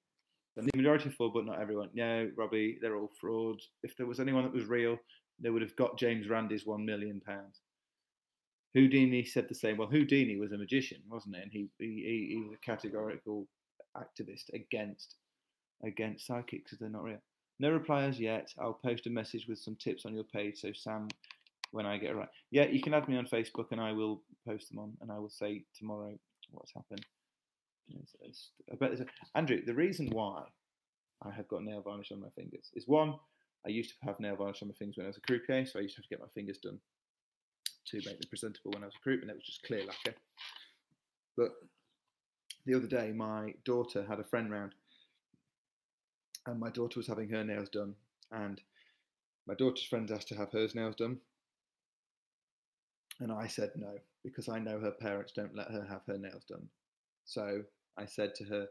The majority fall, but not everyone. No, Robbie, they're all frauds. If there was anyone that was real, they would have got James Randi's £1 million. Houdini said the same. Well, Houdini was a magician, wasn't he? And he was a categorical activist against psychics because they're not real. No reply as yet. I'll post a message with some tips on your page. So Sam, when I get it right, yeah, you can add me on Facebook and I will post them on, and I will say tomorrow what's happened. I bet Andrew, the reason why I have got nail varnish on my fingers is one, I used to have nail varnish on my fingers when I was a croupier, so I used to have to get my fingers done to make them presentable when I was a croupier, and it was just clear lacquer. But the other day, my daughter had a friend round, and my daughter was having her nails done, and my daughter's friends asked to have hers nails done, and I said no, because I know her parents don't let her have her nails done. So I said to her,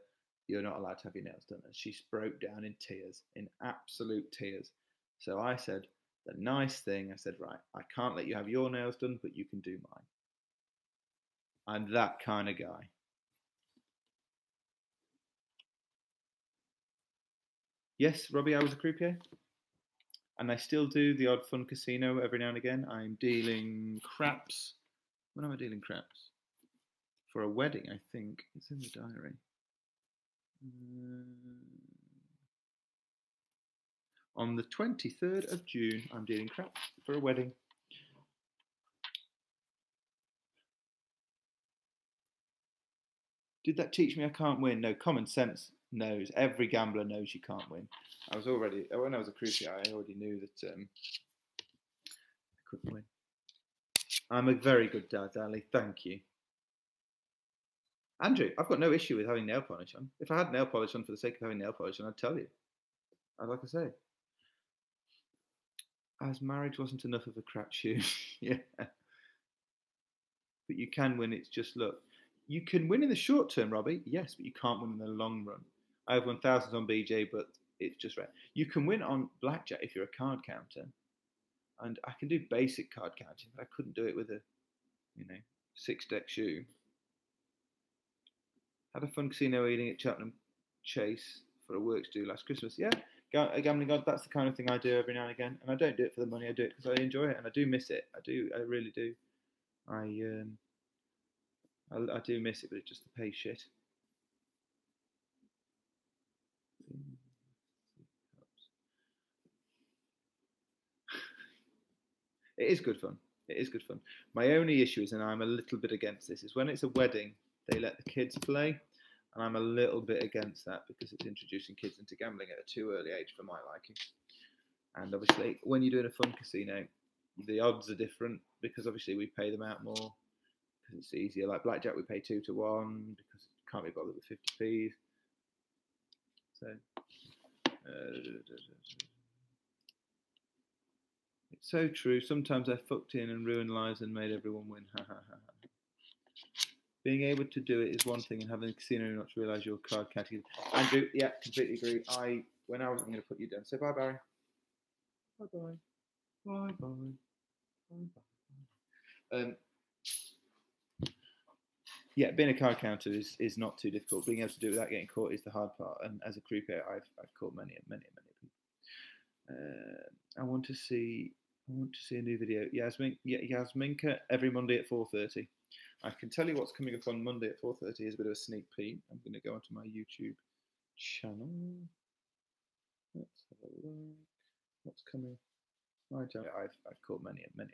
you're not allowed to have your nails done. And she broke down in tears, in absolute tears. So I said, the nice thing, I said, right, I can't let you have your nails done, but you can do mine. I'm that kind of guy. Yes, Robbie, I was a croupier. And I still do the odd fun casino every now and again. I'm dealing craps. When am I dealing craps? For a wedding, I think. It's in the diary. On the 23rd of June, I'm dealing craps for a wedding. Did that teach me I can't win? No, common sense knows. Every gambler knows you can't win. When I was a croupier, I already knew that I couldn't win. I'm a very good dad, Ali. Thank you. Andrew, I've got no issue with having nail polish on. If I had nail polish on for the sake of having nail polish on, I'd tell you. Like I say. As marriage wasn't enough of a crapshoot. Yeah. But you can win. It's just, look, you can win in the short term, Robbie. Yes, but you can't win in the long run. I have won thousands on BJ, but it's just rare. You can win on blackjack if you're a card counter. And I can do basic card counting, but I couldn't do it with a, 6-deck shoe. Had a fun casino eating at Cheltenham Chase for a works due last Christmas. Yeah, gambling god, that's the kind of thing I do every now and again. And I don't do it for the money, I do it because I enjoy it and I do miss it. I really do. I do miss it, but it's just the pay shit. It is good fun. It is good fun. My only issue is, and I'm a little bit against this, is when it's a wedding, they let the kids play, and I'm a little bit against that because it's introducing kids into gambling at a too early age for my liking. And obviously, when you're doing a fun casino, the odds are different because obviously we pay them out more because it's easier. Like blackjack, we pay 2 to 1 because it can't be bothered with 50p's. So. It's so true. Sometimes I fucked in and ruined lives and made everyone win. Being able to do it is one thing, and having a casino not to realise your card category. Andrew, yeah, completely agree. When I was going to put you down. Say bye, Barry. Bye bye. Bye bye. Bye bye. Yeah, being a card counter is not too difficult. Being able to do it without getting caught is the hard part. And as a croupier, I've caught many people. I want to see a new video. Yasminka every Monday at 4:30. I can tell you what's coming up on Monday at 4:30 is a bit of a sneak peek. I'm going to go onto my YouTube channel. Let's have a look. What's coming? My channel. I've caught many people.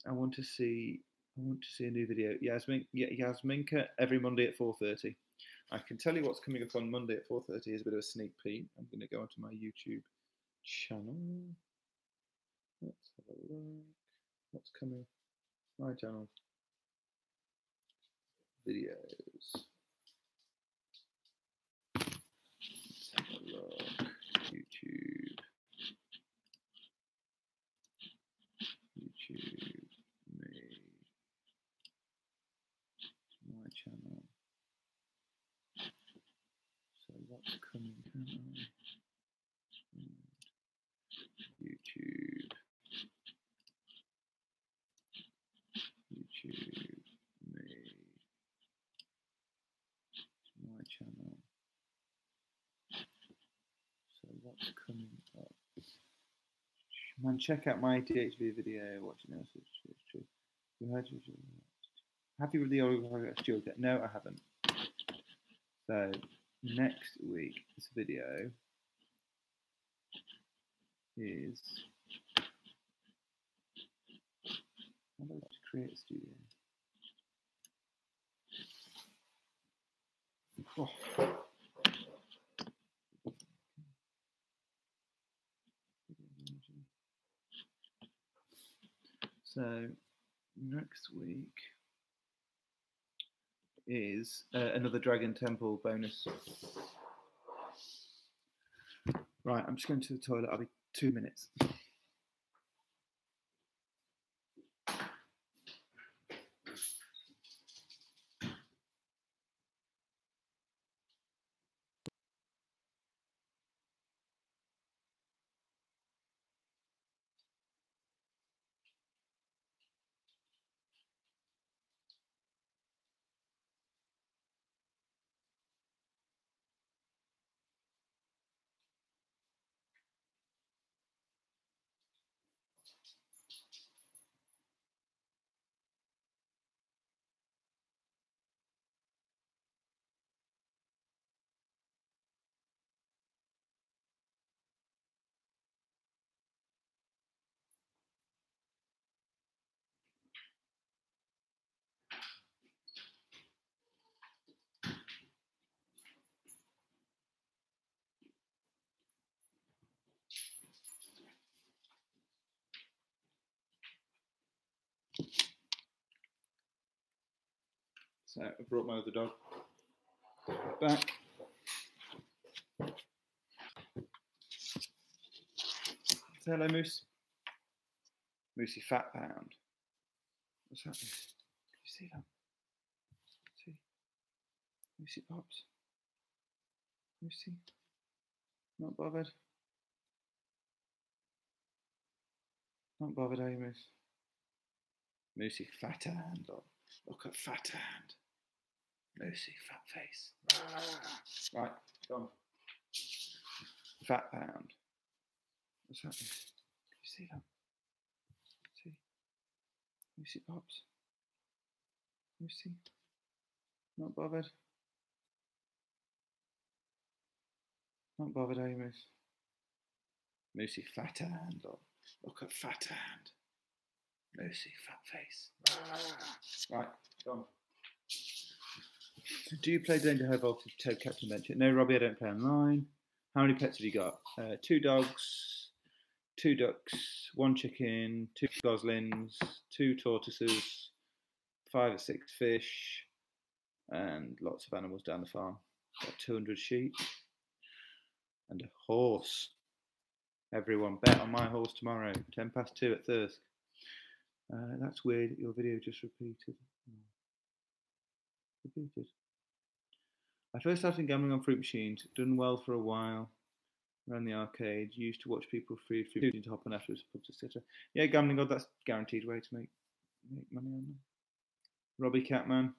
I want to see a new video. Yasminka every Monday at 4:30. I can tell you what's coming up on Monday at 4:30 is a bit of a sneak peek. I'm going to go onto my YouTube channel. Let's have a look. What's coming? My channel. Videos. Let's have a look. YouTube. Me. My channel. So what's coming? channel. So what's coming up? Man, check out my DHV video. Watching this, it's true. You heard you. Happy with the old Stuart? No, I haven't. So next week's video is how do I create a studio? Oh. So next week is another Dragon Temple bonus. Right, I'm just going to the toilet. I'll be 2 minutes. So I brought my other dog back. Say hello, Moose. Moosey Fat Pound. What's happening? Can you see that? See? Moosey Pops. Moosey. Not bothered. Not bothered, are you, Moose? Moosey Fat Hand. Look at Fat Hand. Moosey Fat Face. Right, go on. Fat Pound. What's happening? Can you see that? See? Moosey Pops. Moosey. Not bothered. Not bothered, are you, Moose? Moosey Fat Hand. Look at Fat Hand. Moosey Fat Face. Right, go on. Do you play Danger High Voltage Toad Captain Adventure? No, Robbie, I don't play online. How many pets have you got? 2 dogs, 2 ducks, 1 chicken, 2 goslings, 2 tortoises, 5 or 6 fish, and lots of animals down the farm. Got 200 sheep and a horse. Everyone bet on my horse tomorrow, 2:10 at Thursk. That's weird. Your video just repeated. I first started gambling on fruit machines. Done well for a while. Around the arcade. Used to watch people feed fruit machines to hop on afterwards, pubs, etc. Yeah, gambling god. That's a guaranteed way to make money on them. Robbie Catman.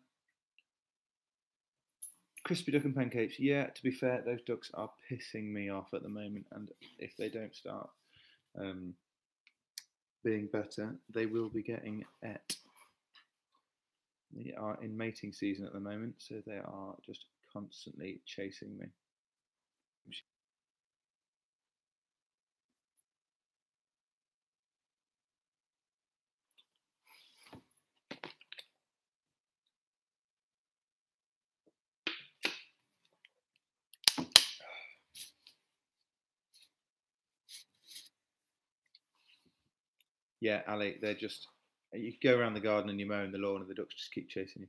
Crispy duck and pancakes. Yeah, to be fair, those ducks are pissing me off at the moment, and if they don't start being better, they will be getting et. They are in mating season at the moment, so they are just constantly chasing me. Yeah, Ali, they're just, you go around the garden and you mow in the lawn and the ducks just keep chasing you.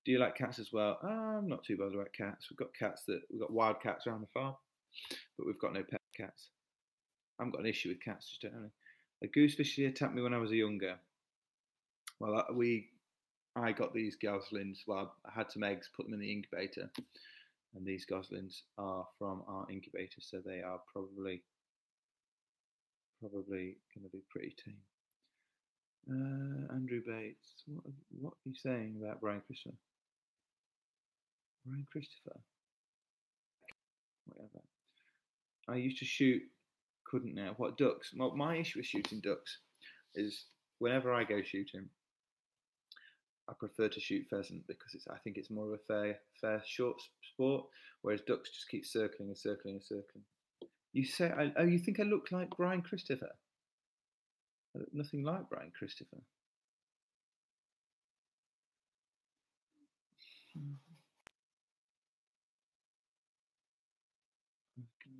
Do you like cats as well? I'm not too bothered about cats. We've got wild cats around the farm, but we've got no pet cats. I haven't got an issue with cats, just don't know. A goosefish attacked me when I was younger. Well, I got these goslings. Well, I had some eggs, put them in the incubator, and these goslings are from our incubator, so they are probably going to be pretty tame. Andrew Bates, what are you saying about Brian Christopher? Brian Christopher? whatever. I used to shoot, couldn't now. What, ducks? Well, my issue with shooting ducks is whenever I go shooting, I prefer to shoot pheasant because I think it's more of a fair short sport, whereas ducks just keep circling and circling and circling. You say, oh, you think I look like Brian Christopher? I look nothing like Brian Christopher.